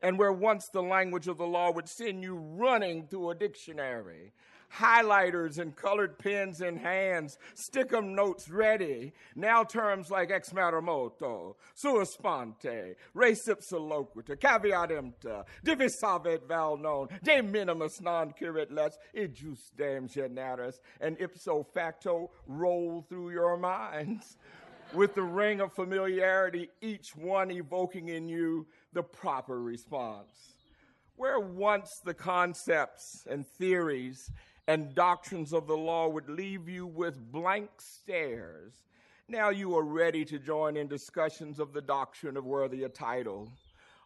Speaker 9: And where once the language of the law would send you running to a dictionary, highlighters and colored pens in hands, stick-em notes ready. Now terms like ex modo, sua sponte, res ipsa loquitur, caveat emptor, divisavet val non, de minimis non curit les, ejus dem generis, and ipso facto roll through your minds with the ring of familiarity, each one evoking in you the proper response. Where once the concepts and theories and doctrines of the law would leave you with blank stares, now you are ready to join in discussions of the doctrine of worthy a title,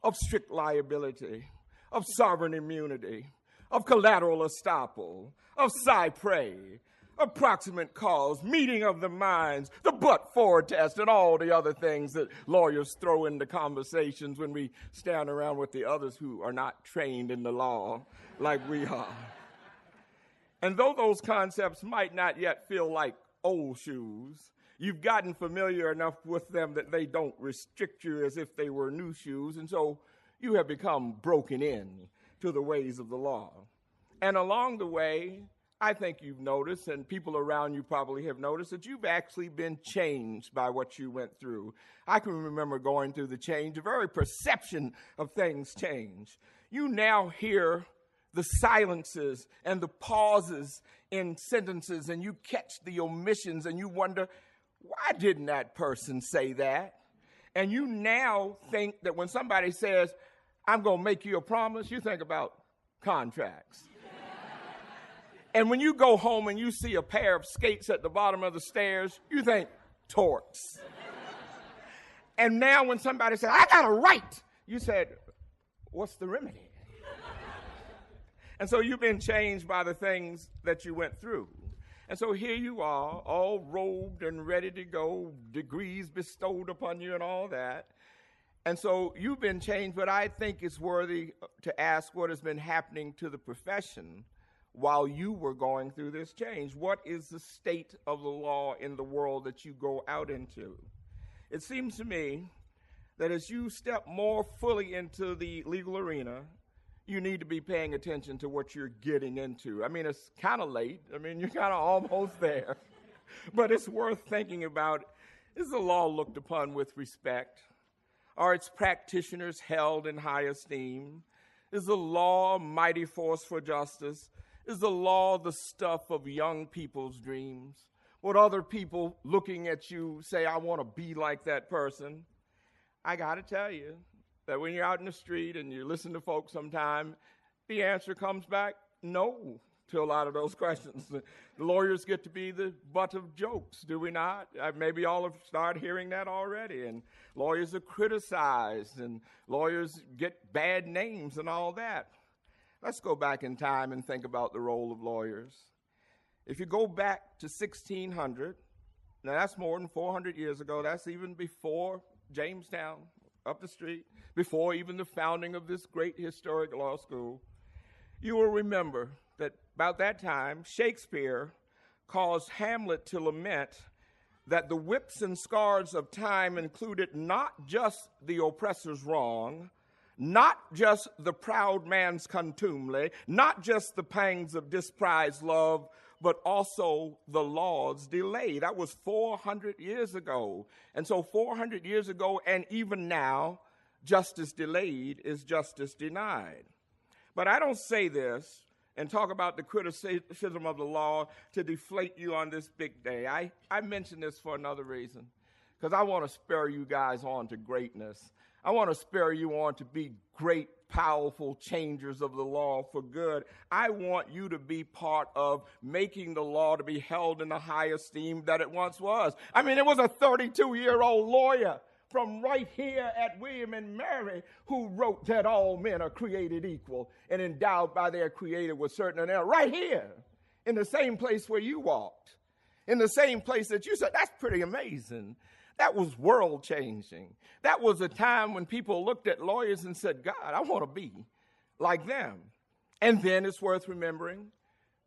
Speaker 9: of strict liability, of sovereign immunity, of collateral estoppel, of cypre, of proximate cause, meeting of the minds, the but-for test, and all the other things that lawyers throw into conversations when we stand around with the others who are not trained in the law like we are. And though those concepts might not yet feel like old shoes, you've gotten familiar enough with them that they don't restrict you as if they were new shoes, and so you have become broken in to the ways of the law. And along the way, I think you've noticed, and people around you probably have noticed, that you've actually been changed by what you went through. I can remember going through the change, the very perception of things changed. You now hear the silences and the pauses in sentences, and you catch the omissions, and you wonder, why didn't that person say that? And you now think that when somebody says, I'm going to make you a promise, you think about contracts. And when you go home and you see a pair of skates at the bottom of the stairs, you think torts. And now when somebody says, I got a right, you said, what's the remedy? And so you've been changed by the things that you went through. And so here you are, all robed and ready to go, degrees bestowed upon you and all that. And so you've been changed, but I think it's worthy to ask what has been happening to the profession while you were going through this change. What is the state of the law in the world that you go out into? It seems to me that as you step more fully into the legal arena, you need to be paying attention to what you're getting into. I mean, it's kind of late. I mean, you're kind of almost there. But it's worth thinking about, is the law looked upon with respect? Are its practitioners held in high esteem? Is the law a mighty force for justice? Is the law the stuff of young people's dreams? Would other people looking at you say, I want to be like that person? I got to tell you that when you're out in the street and you listen to folks sometime, the answer comes back no to a lot of those questions. The lawyers get to be the butt of jokes, do we not? Maybe all have started hearing that already. And lawyers are criticized and lawyers get bad names and all that. Let's go back in time and think about the role of lawyers. If you go back to 1600, Now, that's more than 400 years ago. That's even before Jamestown, up the street, before even the founding of this great historic law school. You will remember that about that time, Shakespeare caused Hamlet to lament that the whips and scars of time included not just the oppressor's wrong, not just the proud man's contumely, not just the pangs of disprized love, but also the law's delay. That was 400 years ago. And so 400 years ago, and even now, justice delayed is justice denied. But I don't say this and talk about the criticism of the law to deflate you on this big day. I mention this for another reason, because I want to spur you guys on to greatness. I want to spur you on to be great, powerful changers of the law for good. I want you to be part of making the law to be held in the high esteem that it once was. I mean, it was a 32-year-old lawyer from right here at William and Mary who wrote that all men are created equal and endowed by their Creator with certain error. Right here, in the same place where you walked, in the same place that you said. That's pretty amazing. That was world-changing. That was a time when people looked at lawyers and said, God, I want to be like them. And then it's worth remembering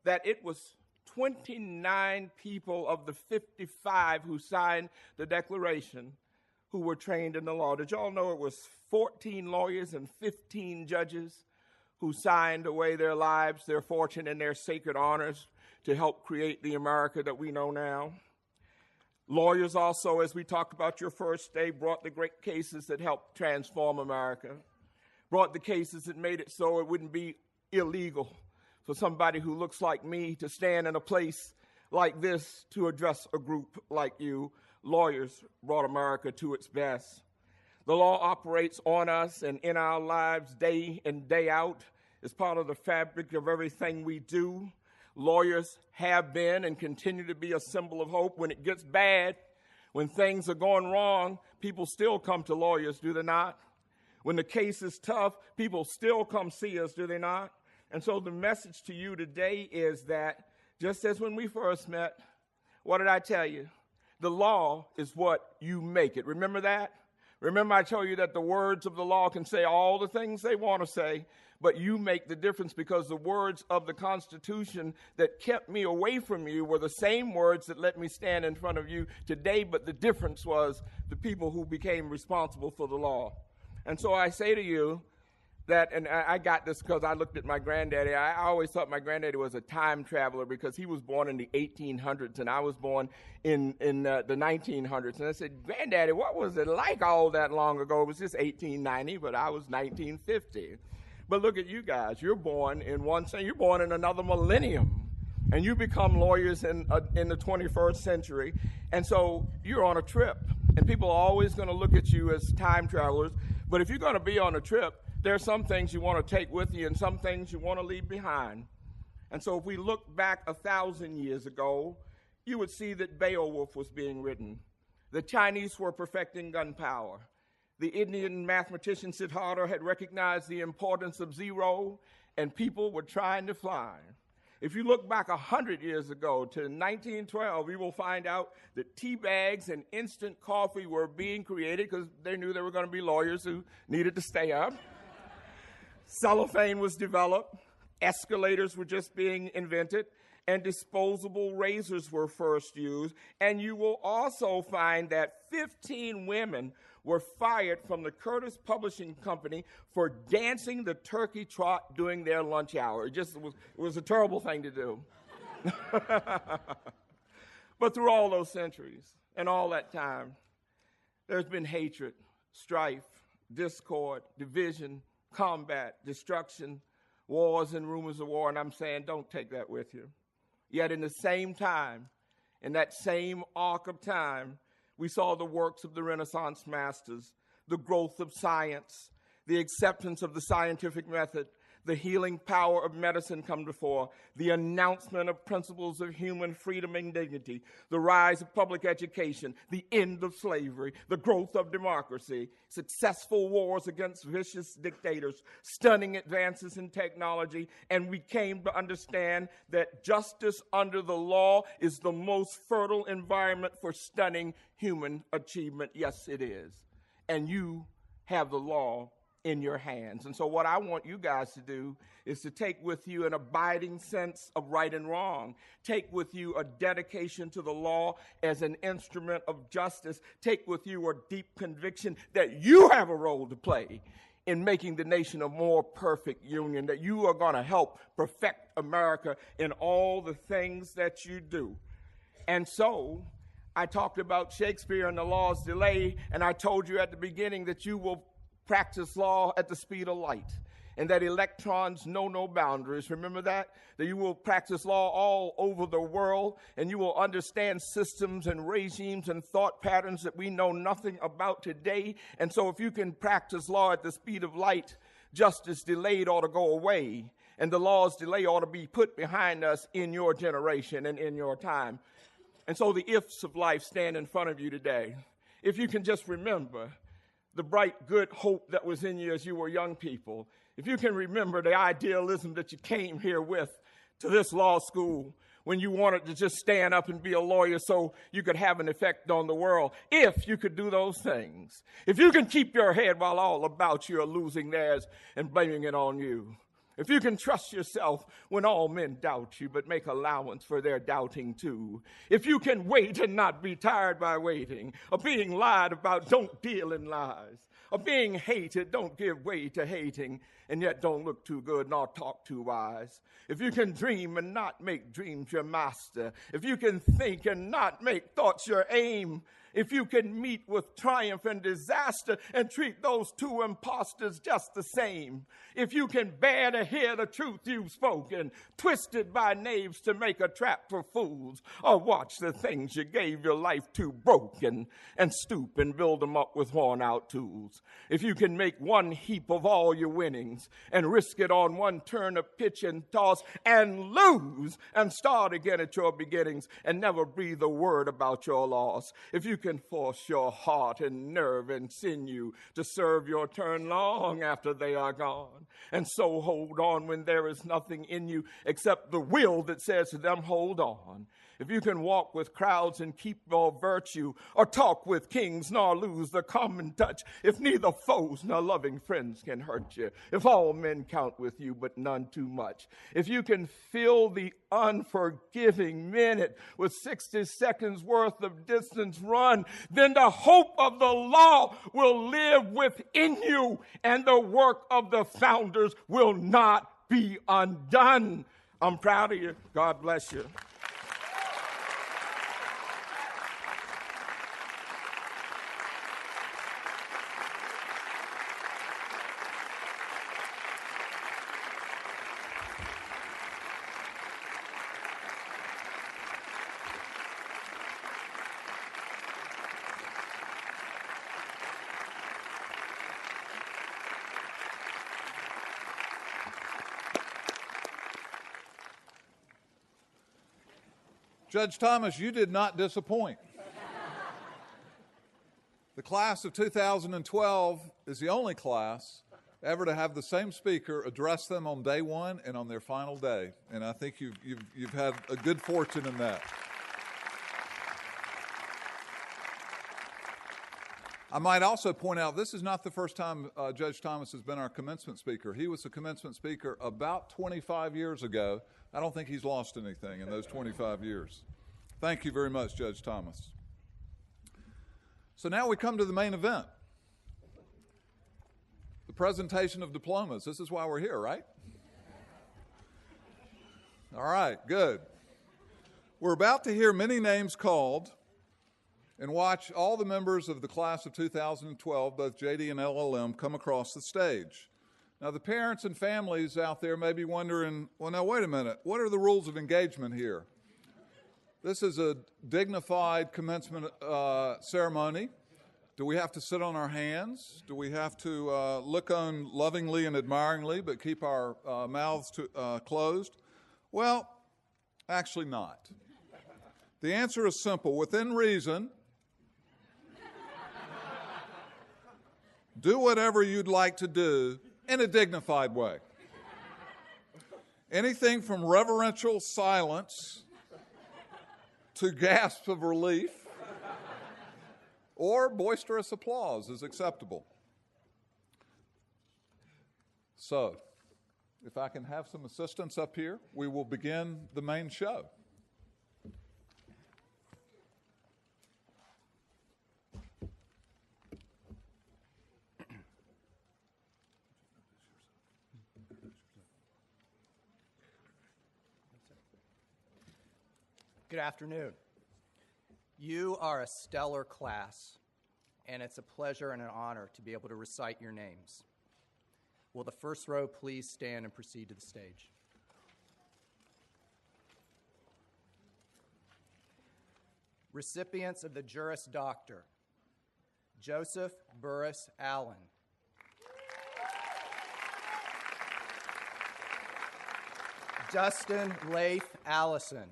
Speaker 9: that it was 29 people of the 55 who signed the Declaration who were trained in the law. Did y'all know it was 14 lawyers and 15 judges who signed away their lives, their fortune, and their sacred honors to help create the America that we know now? Lawyers also, as we talked about your first day, brought the great cases that helped transform America, brought the cases that made it so it wouldn't be illegal for somebody who looks like me to stand in a place like this to address a group like you. Lawyers brought America to its best. The law operates on us and in our lives day in, day out. It's part of the fabric of everything we do. Lawyers have been and continue to be a symbol of hope. When it gets bad, when things are going wrong, people still come to lawyers, do they not? When the case is tough, people still come see us, do they not? And so the message to you today is that just as when we first met, what did I tell you? The law is what you make it. Remember that? Remember I told you that the words of the law can say all the things they want to say, but you make the difference, because the words of the Constitution that kept me away from you were the same words that let me stand in front of you today, but the difference was the people who became responsible for the law. And so I say to you that, and I got this because I looked at my granddaddy. I always thought my granddaddy was a time traveler because he was born in the 1800s and I was born in the 1900s. And I said, Granddaddy, what was it like all that long ago? It was just 1890, but I was 1950. But look at you guys. You're born in you're born in another millennium. And you become lawyers in the 21st century. And so you're on a trip. And people are always going to look at you as time travelers. But if you're going to be on a trip, there are some things you want to take with you and some things you want to leave behind. And so if we look back 1,000 years ago, you would see that Beowulf was being written. The Chinese were perfecting gunpowder. The Indian mathematician Siddhartha had recognized the importance of zero, and people were trying to fly. If you look back 100 years ago to 1912, you will find out that tea bags and instant coffee were being created because they knew there were going to be lawyers who needed to stay up. Cellophane was developed, escalators were just being invented, and disposable razors were first used. And you will also find that 15 women were fired from the Curtis Publishing Company for dancing the turkey trot during their lunch hour. It was a terrible thing to do. But through all those centuries and all that time, there's been hatred, strife, discord, division, combat, destruction, wars and rumors of war, and I'm saying don't take that with you. Yet in the same time, in that same arc of time, we saw the works of the Renaissance masters, the growth of science, the acceptance of the scientific method, the healing power of medicine come before, the announcement of principles of human freedom and dignity, the rise of public education, the end of slavery, the growth of democracy, successful wars against vicious dictators, stunning advances in technology, and we came to understand that justice under the law is the most fertile environment for stunning human achievement. Yes, it is. And you have the law in your hands. And so what I want you guys to do is to take with you an abiding sense of right and wrong. Take with you a dedication to the law as an instrument of justice. Take with you a deep conviction that you have a role to play in making the nation a more perfect union, that you are going to help perfect America in all the things that you do. And so I talked about Shakespeare and the law's delay, and I told you at the beginning that you will practice law at the speed of light, and that electrons know no boundaries. Remember that? That you will practice law all over the world, and you will understand systems and regimes and thought patterns that we know nothing about today. And so if you can practice law at the speed of light, justice delayed ought to go away, and the law's delay ought to be put behind us in your generation and in your time. And so the ifs of life stand in front of you today. If you can just remember the bright, good hope that was in you as you were young people, if you can remember the idealism that you came here with to this law school when you wanted to just stand up and be a lawyer so you could have an effect on the world, if you could do those things, if you can keep your head while all about you are losing theirs and blaming it on you, if you can trust yourself when all men doubt you, but make allowance for their doubting too. If you can wait and not be tired by waiting, or being lied about, don't deal in lies, or being hated, don't give way to hating, and yet don't look too good nor talk too wise. If you can dream and not make dreams your master, if you can think and not make thoughts your aim, if you can meet with triumph and disaster and treat those two impostors just the same, if you can bear to hear the truth you've spoken, twisted by knaves to make a trap for fools, or watch the things you gave your life to broken and stoop and build them up with worn-out tools, if you can make one heap of all your winnings and risk it on one turn of pitch and toss and lose and start again at your beginnings and never breathe a word about your loss, if you can force your heart and nerve and sinew to serve your turn long after they are gone, and so hold on when there is nothing in you except the will that says to them, hold on. If you can walk with crowds and keep your virtue, or talk with kings nor lose the common touch, if neither foes nor loving friends can hurt you, if all men count with you but none too much, if you can fill the unforgiving minute with 60 seconds worth of distance run, then the hope of the law will live within you, and the work of the founders will not be undone. I'm proud of you. God bless you.
Speaker 1: Judge Thomas, you did not disappoint. The class of 2012 is the only class ever to have the same speaker address them on day one and on their final day. And I think you've had a good fortune in that. I might also point out, this is not the first time Judge Thomas has been our commencement speaker. He was the commencement speaker about 25 years ago. I don't think he's lost anything in those 25 years. Thank you very much, Judge Thomas. So now we come to the main event, the presentation of diplomas. This is why we're here, right? All right, good. We're about to hear many names called and watch all the members of the class of 2012, both JD and LLM, come across the stage. Now, the parents and families out there may be wondering, well, now, wait a minute. What are the rules of engagement here? This is a dignified commencement ceremony Do we have to sit on our hands? Do we have to look on lovingly and admiringly but keep our mouths closed? Well, actually not. The answer is simple. Within reason, do whatever you'd like to do in a dignified way. Anything from reverential silence to gasps of relief or boisterous applause is acceptable. So, if I can have some assistance up here, we will begin the main show.
Speaker 10: Good afternoon. You are a stellar class, and it's a pleasure and an honor to be able to recite your names. Will the first row please stand and proceed to the stage? Recipients of the Juris Doctor: Joseph Burris Allen. Dustin Leif Allison.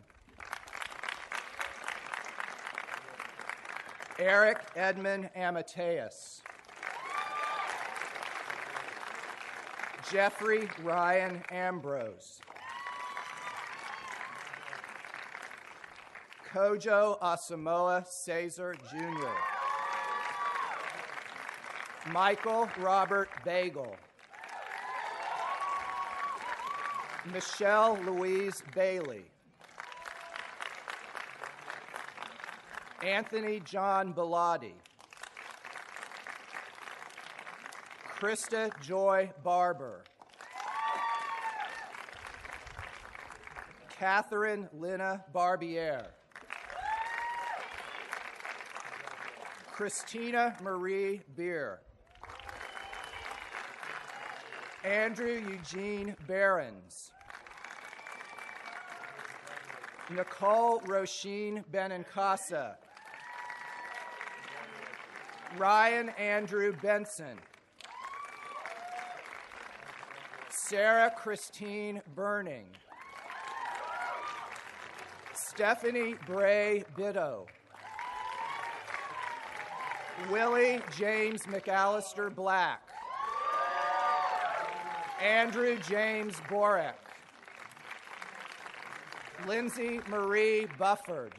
Speaker 10: Eric Edmund Amateus. Jeffrey Ryan Ambrose. Kojo Asamoah Caesar Jr. Michael Robert Bagel. Michelle Louise Bailey. Anthony John Bellotti. Krista Joy Barber. Catherine Lina Barbier. Christina Marie Beer. Andrew Eugene Behrens. Nicole Roisin Benincasa. Ryan Andrew Benson. Sarah Christine Burning. Stephanie Bray Bitto. Willie James McAllister Black. Andrew James Borek. Lindsay Marie Bufford.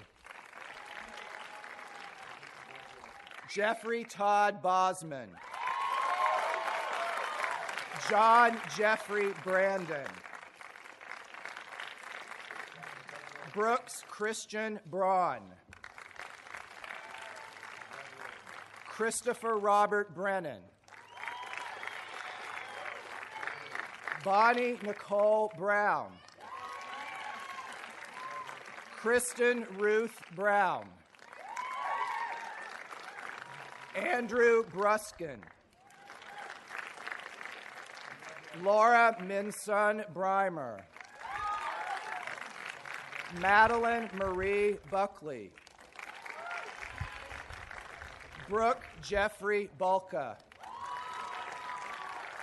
Speaker 10: Jeffrey Todd Bosman. John Jeffrey Brandon. Brooks Christian Braun. Christopher Robert Brennan. Bonnie Nicole Brown. Kristen Ruth Brown. Andrew Bruskin. Laura Minson Breimer. Madeline Marie Buckley. Brooke Jeffrey Bulka.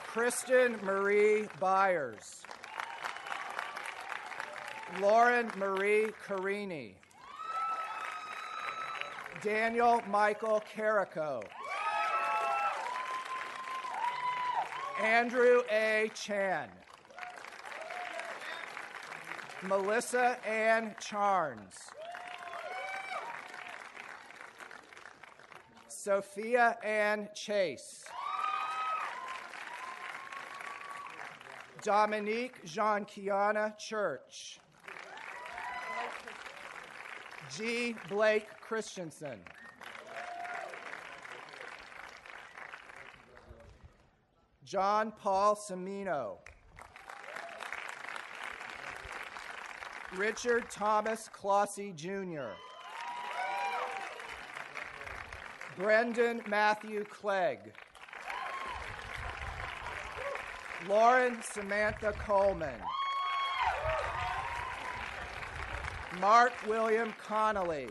Speaker 10: Kristen Marie Byers. Lauren Marie Carini. Daniel Michael Carrico. Andrew A. Chan. Melissa Ann Charnes. Sophia Ann Chase. Dominique Jean-Kiana Church. G. Blake Christensen. John Paul Semino. Richard Thomas Clossy Jr. Brendan Matthew Clegg. Lauren Samantha Coleman. Mark William Connolly.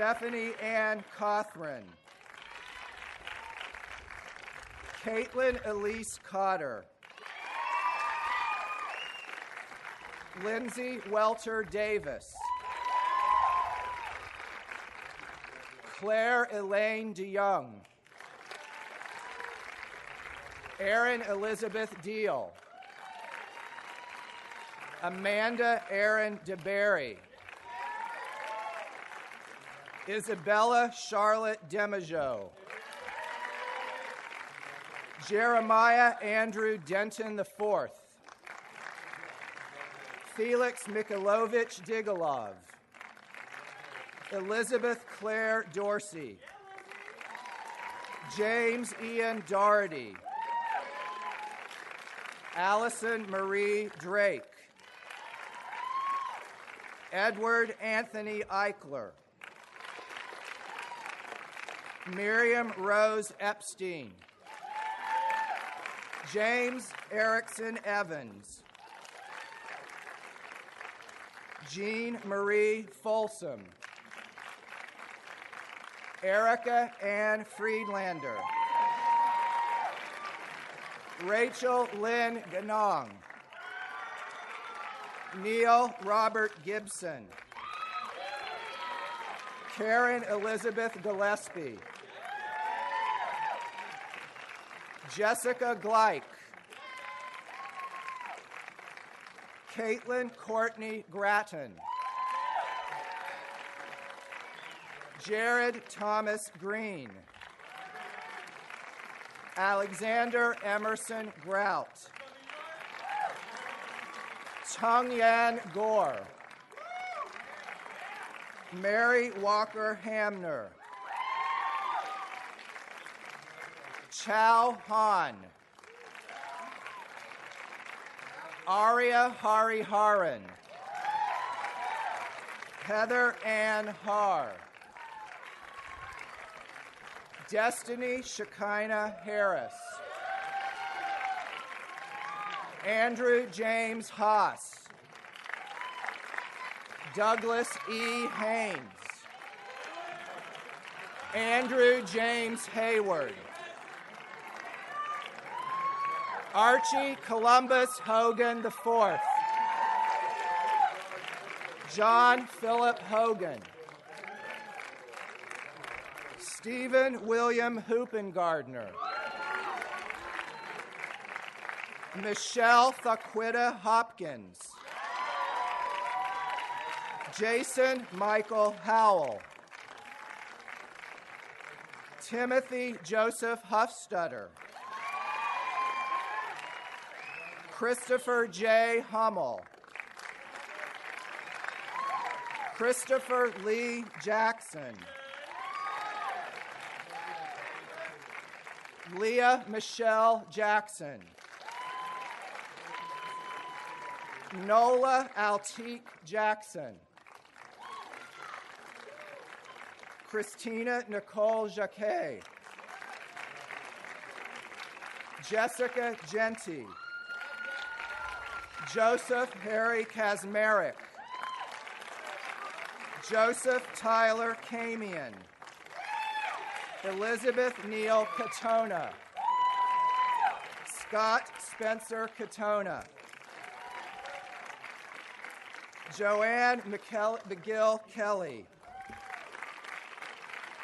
Speaker 10: Stephanie Ann Cothran. Caitlin Elise Cotter. Lindsay Welter Davis. Claire Elaine DeYoung. Erin Elizabeth Deal. Amanda Erin DeBerry. Isabella Charlotte Demajo. Jeremiah Andrew Denton IV. Felix Mikhailovich Digalov. Elizabeth Claire Dorsey. James Ian Doherty. Allison Marie Drake. Edward Anthony Eichler. Miriam Rose Epstein. James Erickson Evans. Jean Marie Folsom. Erica Ann Friedlander. Rachel Lynn Ganong. Neil Robert Gibson. Karen Elizabeth Gillespie. Jessica Gleich. Caitlin Courtney Gratton. Jared Thomas Green. Alexander Emerson Grout. Tung Yan Gore. Mary Walker Hamner. Chow Han. Arya Hariharan. Heather Ann Har. Destiny Shekinah Harris. Andrew James Haas. Douglas E. Haynes. Andrew James Hayward. Archie Columbus Hogan IV. John Philip Hogan. Stephen William Hoopengardner. Michelle Thaquita Hopkins. Jason Michael Howell. Timothy Joseph Huffstutter. Christopher J. Hummel. Christopher Lee Jackson. Leah Michelle Jackson. Nola Altique Jackson. Christina Nicole Jacquet. Jessica Genty. Joseph Harry Kazmarek. Joseph Tyler Kamian. Elizabeth Neal Katona. Scott Spencer Katona. Joanne McGill Kelly.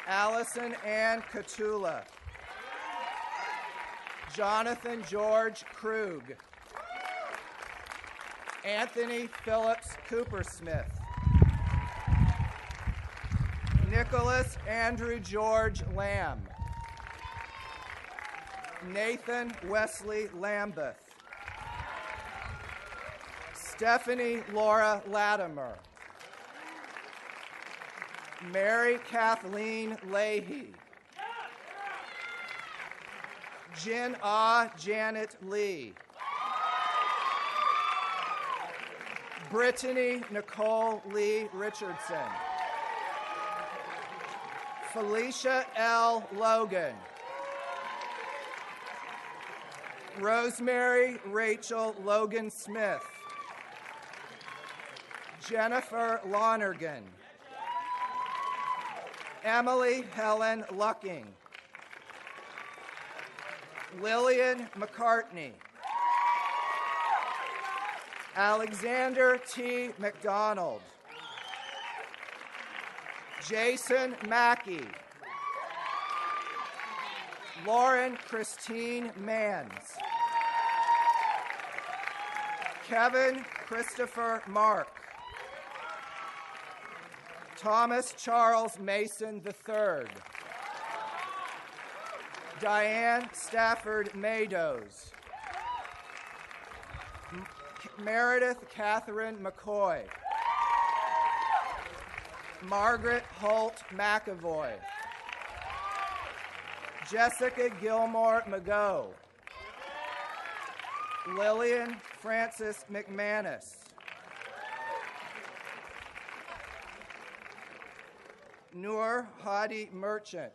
Speaker 10: Allison Ann Catula. Jonathan George Krug. Anthony Phillips Coopersmith. Nicholas Andrew George Lamb. Nathan Wesley Lambeth. Stephanie Laura Latimer. Mary Kathleen Leahy. Jin Ah Janet Lee. Brittany Nicole Lee Richardson. Felicia L. Logan. Rosemary Rachel Logan Smith. Jennifer Lonergan. Emily Helen Lucking. Lillian McCartney. Alexander T. McDonald. Jason Mackey. Lauren Christine Manns. Kevin Christopher Mark. Thomas Charles Mason III. Diane Stafford Madows. Meredith Catherine McCoy. Margaret Holt McAvoy. Jessica Gilmore Mago. Lillian Francis McManus. Noor Hadi Merchant.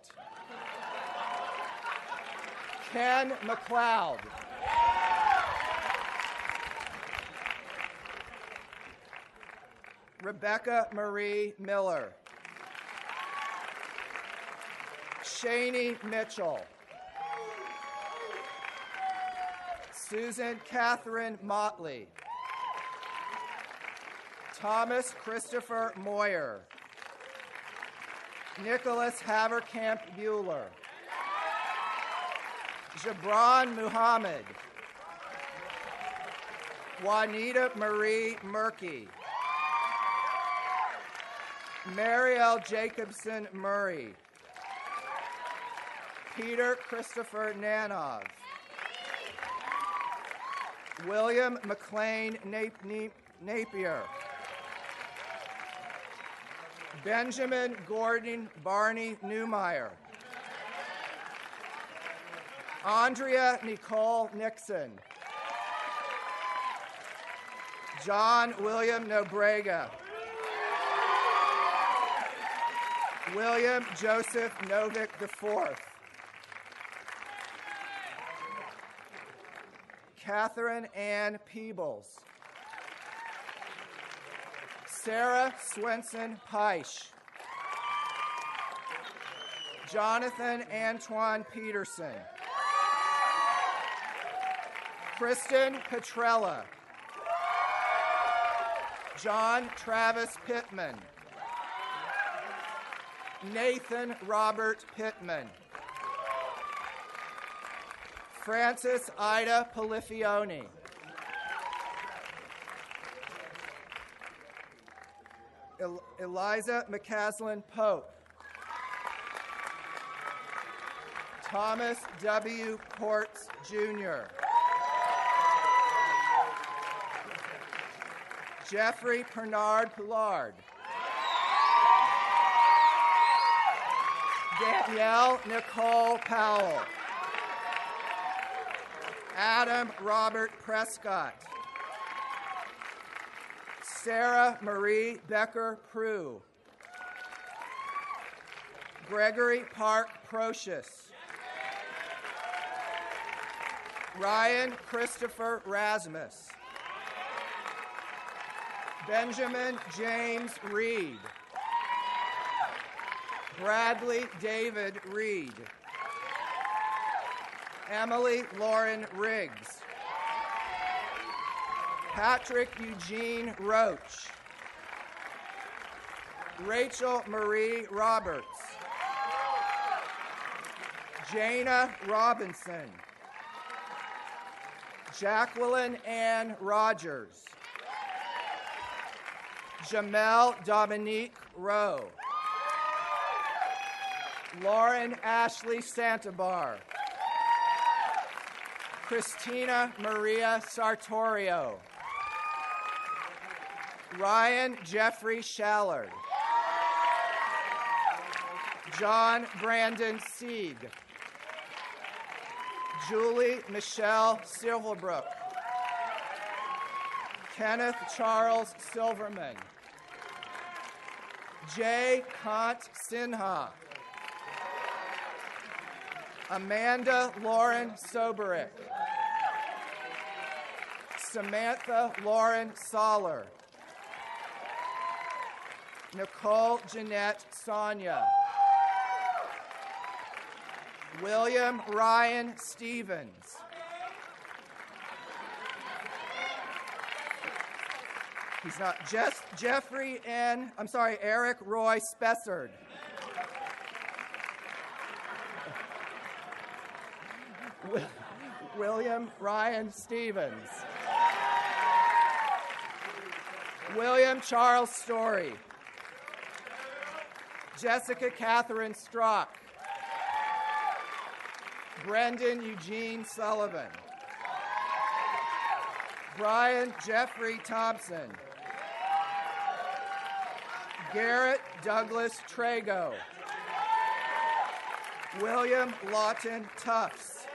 Speaker 10: Ken McLeod. Rebecca Marie Miller. Shani Mitchell. Susan Catherine Motley. Thomas Christopher Moyer. Nicholas Haverkamp Bueller. Jabran Muhammad. Juanita Marie Murky. Marielle Jacobson Murray. Peter Christopher Nanov. William McLean Napier. Benjamin Gordon Barney Newmeyer. Andrea Nicole Nixon. John William Nobrega. William Joseph Novick IV. Catherine Ann Peebles. Sarah Swenson Peisch. Jonathan Antoine Peterson. Kristen Petrella. John Travis Pittman. Nathan Robert Pittman. Francis Ida Polifione. Eliza McCaslin Pope. Thomas W. Ports, Jr. Jeffrey Pernard Pillard. Danielle Nicole Powell. Adam Robert Prescott. Sarah Marie Becker Prue. Gregory Park Procius. Ryan Christopher Rasmus. Benjamin James Reed. Bradley David Reed. Emily Lauren Riggs. Patrick Eugene Roach. Rachel Marie Roberts. Jana Robinson. Jacqueline Ann Rogers. Jamel Dominique Rowe. Lauren Ashley Santabar. Christina Maria Sartorio. Ryan Jeffrey Shallard. John Brandon Sieg. Julie Michelle Silverbrook. Kenneth Charles Silverman. Jay Kant Sinha. Amanda Lauren Soberick. Samantha Lauren Soller. Nicole Jeanette Sonia. William Ryan Stevens. He's not. Eric Roy Spessard. William Ryan Stevens. William Charles Story. Jessica Catherine Strock. Brendan Eugene Sullivan. Brian Jeffrey Thompson. Garrett Douglas Trago. William Lawton Tufts.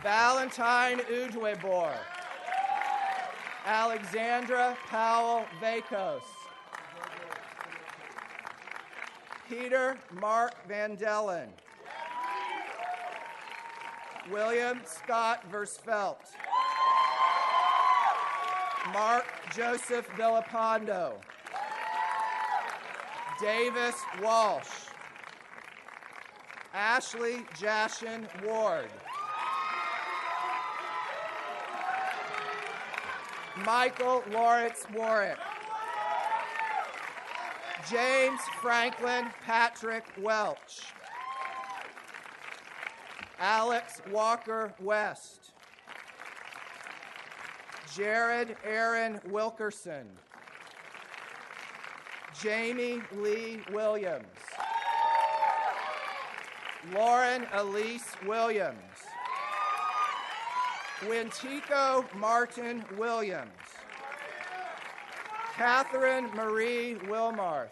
Speaker 10: Valentine Udwebor. Alexandra Powell Vakos. Peter Mark Van Dellen. William Scott Versfelt. Mark Joseph Villapando. Davis Walsh. Ashley Jashin Ward. Michael Lawrence Warwick. James Franklin Patrick Welch. Alex Walker West. Jared Aaron Wilkerson. Jamie Lee Williams. Lauren Elise Williams. Wintico Martin Williams. Catherine Marie Wilmarth.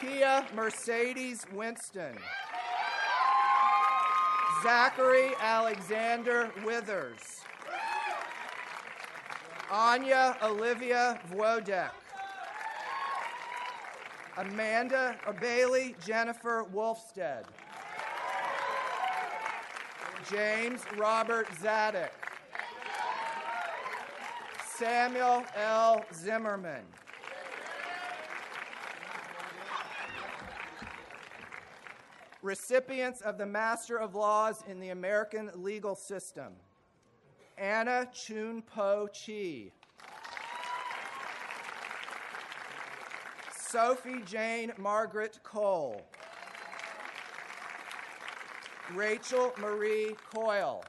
Speaker 10: Pia Mercedes Winston. Zachary Alexander Withers. Anya Olivia Wodek. Amanda Bailey Jennifer Wolfstead. James Robert Zadek. Samuel L. Zimmerman. Recipients of the Master of Laws in the American Legal System. Anna Chun Po Chi. Sophie Jane Margaret Cole. Rachel Marie Coyle.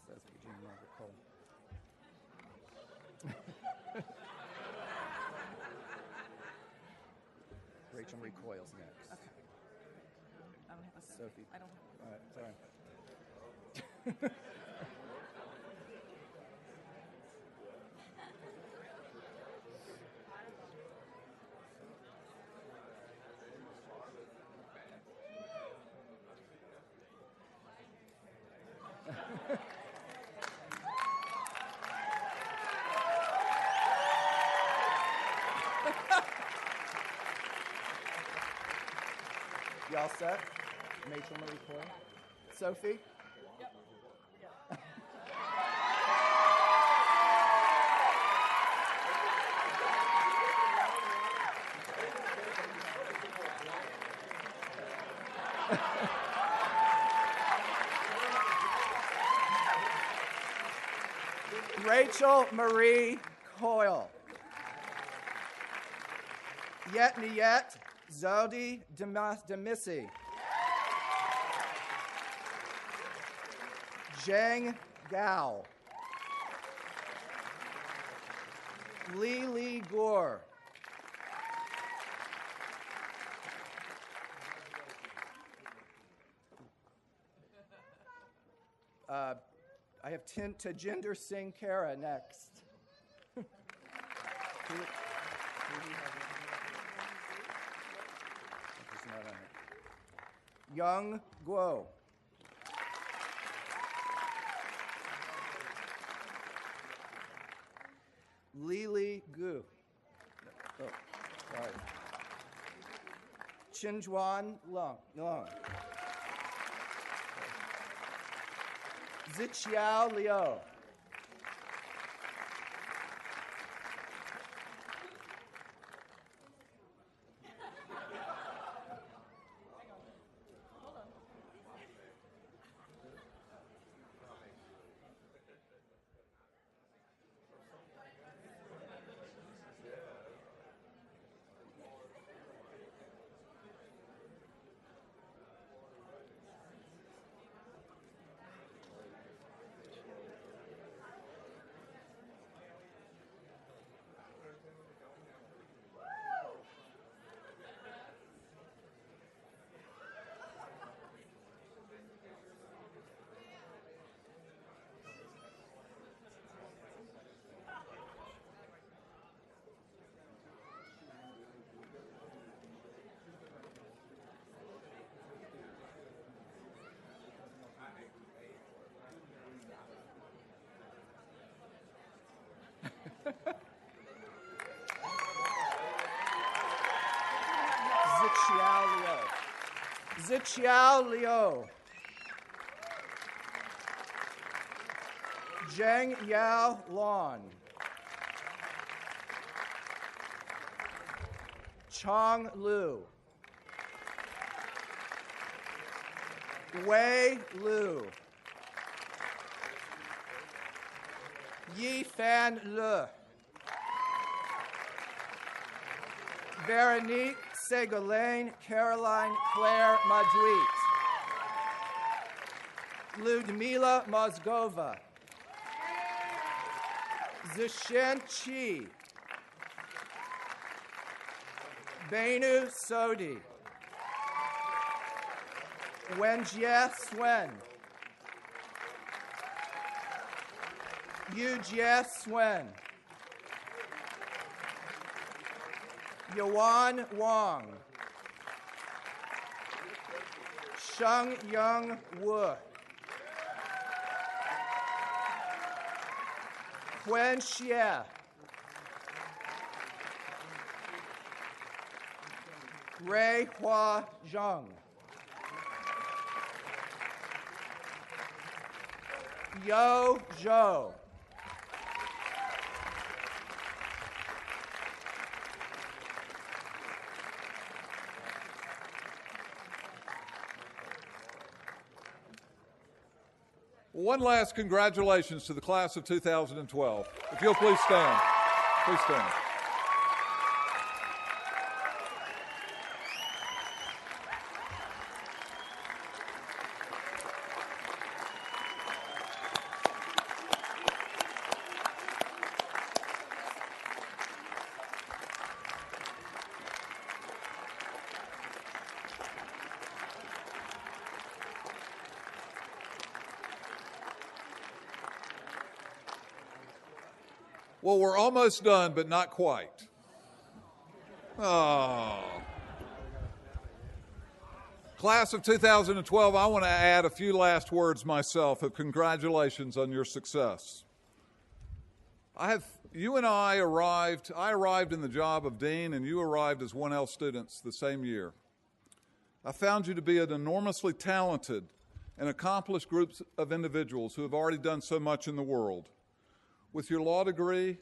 Speaker 10: Sophie Jane Margaret Cole. Rachel Marie Coyle's next.
Speaker 8: Okay. I don't have a
Speaker 10: Sophie.
Speaker 8: I don't have
Speaker 10: All right, sorry. Y'all set? Rachel Marie Coyle? Sophie? Rachel Marie Coyle. Yet Niet Zodi Demisi. Zhang Gao. Li Gore. I have Tajinder Singh Kara next. Young Guo. Lili Gu. Oh, sorry. Zichenjuan Long. Zichiao Liu. Zichiao Liu. Zheng Yao Lon. Chong Lu. Wei Lu. Yi Fan Le. Veronique Ségolène Caroline Claire Madouit. Ludmila Mozgova. Zishen Chi. Benu Sodi. Wenjie Swen. Yujie Swen. Yuan Wang. Sheng Young Wu. Wen Xie. Ray Hua Zhang. Yo Zhou.
Speaker 1: One last congratulations to the class of 2012. If you'll please stand. Please stand. Well, we're almost done, but not quite. Oh. Class of 2012, I want to add a few last words myself of congratulations on your success. I arrived in the job of dean, and you arrived as 1L students the same year. I found you to be an enormously talented and accomplished group of individuals who have already done so much in the world. With your law degree,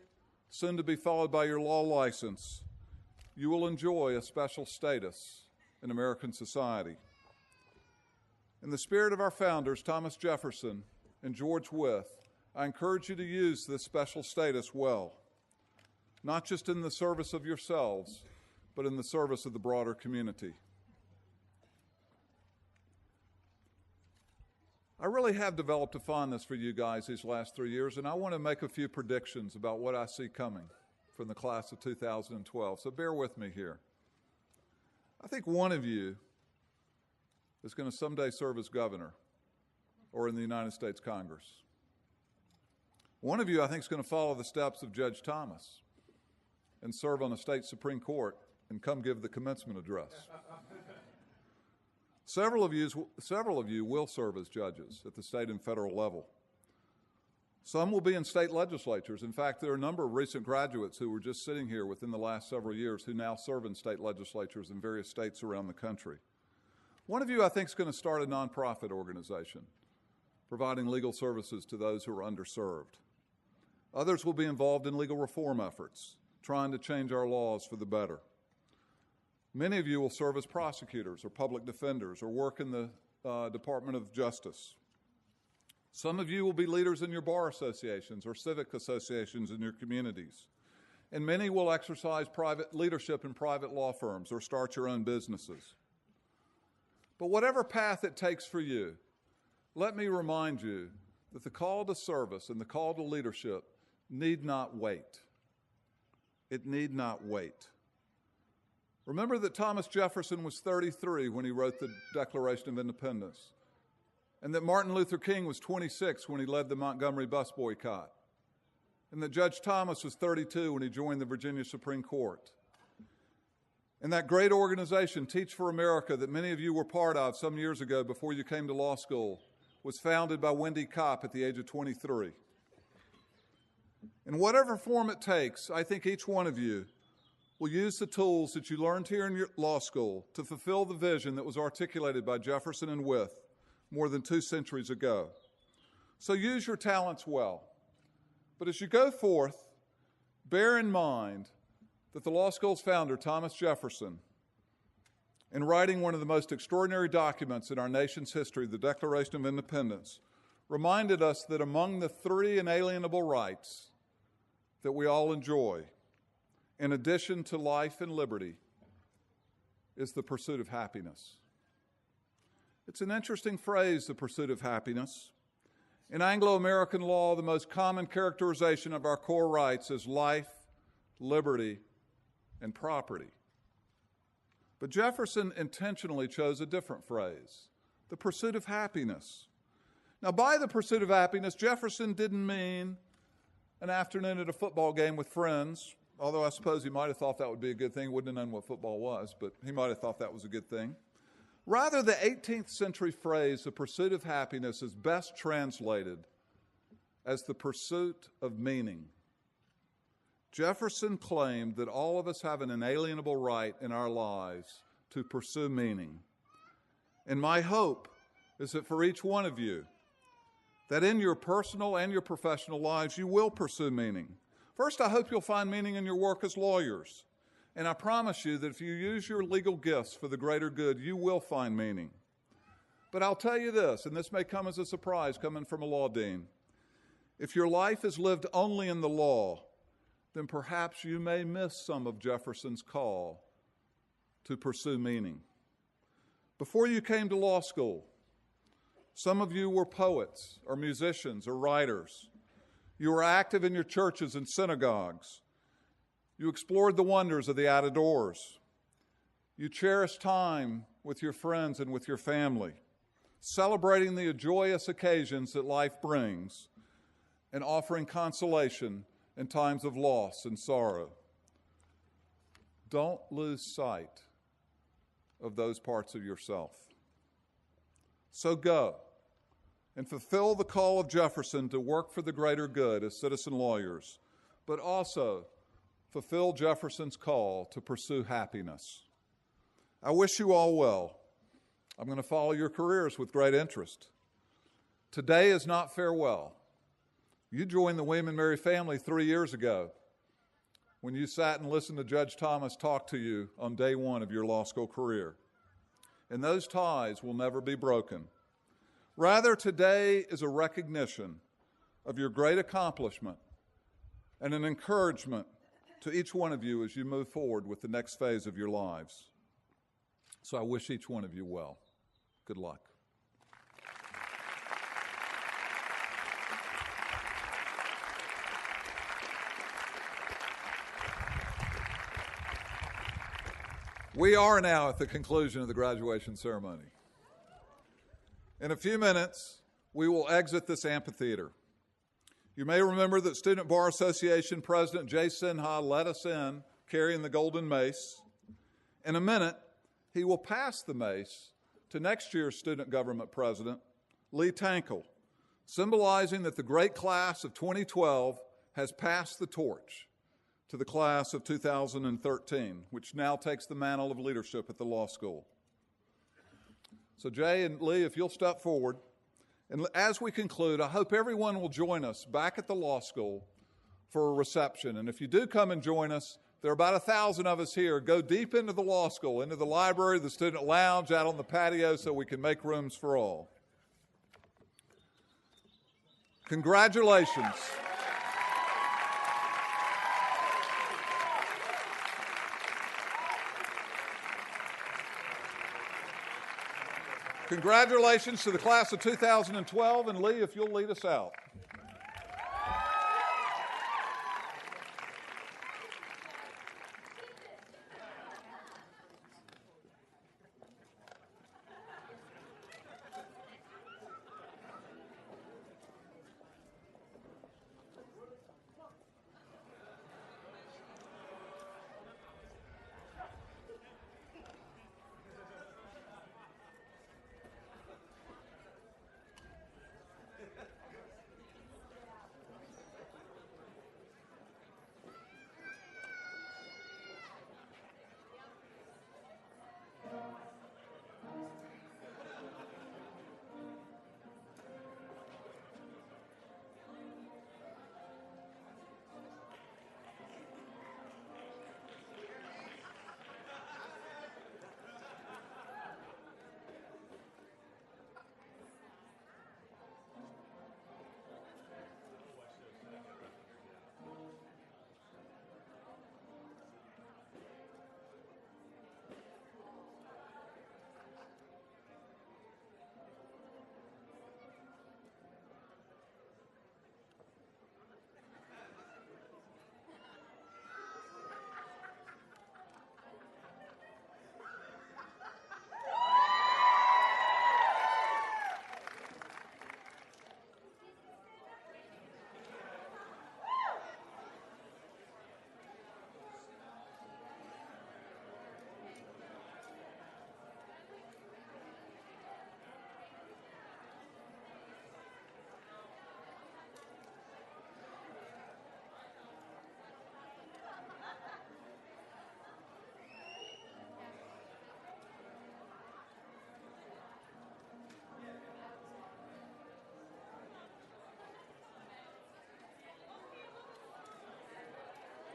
Speaker 1: soon to be followed by your law license, you will enjoy a special status in American society. In the spirit of our founders, Thomas Jefferson and George Wythe, I encourage you to use this special status well, not just in the service of yourselves, but in the service of the broader community. I really have developed a fondness for you guys these last 3 years, and I want to make a few predictions about what I see coming from the class of 2012, so bear with me here. I think one of you is going to someday serve as governor or in the United States Congress. One of you, I think, is going to follow the steps of Judge Thomas and serve on the state Supreme Court and come give the commencement address. Several of you will serve as judges at the state and federal level. Some will be in state legislatures. In fact, there are a number of recent graduates who were just sitting here within the last several years who now serve in state legislatures in various states around the country. One of you, I think, is going to start a nonprofit organization providing legal services to those who are underserved. Others will be involved in legal reform efforts, trying to change our laws for the better. Many of you will serve as prosecutors or public defenders or work in the Department of Justice. Some of you will be leaders in your bar associations or civic associations in your communities. And many will exercise private leadership in private law firms or start your own businesses. But whatever path it takes for you, let me remind you that the call to service and the call to leadership need not wait. It need not wait. Remember that Thomas Jefferson was 33 when he wrote the Declaration of Independence, and that Martin Luther King was 26 when he led the Montgomery bus boycott, and that Judge Thomas was 32 when he joined the Virginia Supreme Court. And that great organization, Teach for America, that many of you were part of some years ago before you came to law school, was founded by Wendy Kopp at the age of 23. In whatever form it takes, I think each one of you will use the tools that you learned here in your law school to fulfill the vision that was articulated by Jefferson and Wythe more than 2 centuries ago. So use your talents well. But as you go forth, bear in mind that the law school's founder, Thomas Jefferson, in writing one of the most extraordinary documents in our nation's history, the Declaration of Independence, reminded us that among the 3 inalienable rights that we all enjoy, in addition to life and liberty, is the pursuit of happiness. It's an interesting phrase, the pursuit of happiness. In Anglo-American law, the most common characterization of our core rights is life, liberty, and property. But Jefferson intentionally chose a different phrase, the pursuit of happiness. Now, by the pursuit of happiness, Jefferson didn't mean an afternoon at a football game with friends, although I suppose he might have thought that would be a good thing. He wouldn't have known what football was, but he might have thought that was a good thing. Rather, the 18th century phrase, the pursuit of happiness, is best translated as the pursuit of meaning. Jefferson claimed that all of us have an inalienable right in our lives to pursue meaning. And my hope is that for each one of you, that in your personal and your professional lives, you will pursue meaning. First, I hope you'll find meaning in your work as lawyers. And I promise you that if you use your legal gifts for the greater good, you will find meaning. But I'll tell you this, and this may come as a surprise coming from a law dean. If your life is lived only in the law, then perhaps you may miss some of Jefferson's call to pursue meaning. Before you came to law school, some of you were poets or musicians or writers. You were active in your churches and synagogues. You explored the wonders of the out-of-doors. You cherished time with your friends and with your family, celebrating the joyous occasions that life brings and offering consolation in times of loss and sorrow. Don't lose sight of those parts of yourself. So go and fulfill the call of Jefferson to work for the greater good as citizen lawyers, but also fulfill Jefferson's call to pursue happiness. I wish you all well. I'm going to follow your careers with great interest. Today is not farewell. You joined the William and Mary family 3 years ago when you sat and listened to Judge Thomas talk to you on day 1 of your law school career. And those ties will never be broken. Rather, today is a recognition of your great accomplishment and an encouragement to each one of you as you move forward with the next phase of your lives. So I wish each one of you well. Good luck. We are now at the conclusion of the graduation ceremony. In a few minutes, we will exit this amphitheater. You may remember that Student Bar Association President Jay Sinha led us in carrying the golden mace. In a minute, he will pass the mace to next year's Student Government President, Lee Tankel, symbolizing that the great class of 2012 has passed the torch to the class of 2013, which now takes the mantle of leadership at the law school. So Jay and Lee, if you'll step forward. And as we conclude, I hope everyone will join us back at the law school for a reception. And if you do come and join us, there are about 1,000 of us here. Go deep into the law school, into the library, the student lounge, out on the patio so we can make rooms for all. Congratulations. Congratulations to the class of 2012, and Lee, if you'll lead us out.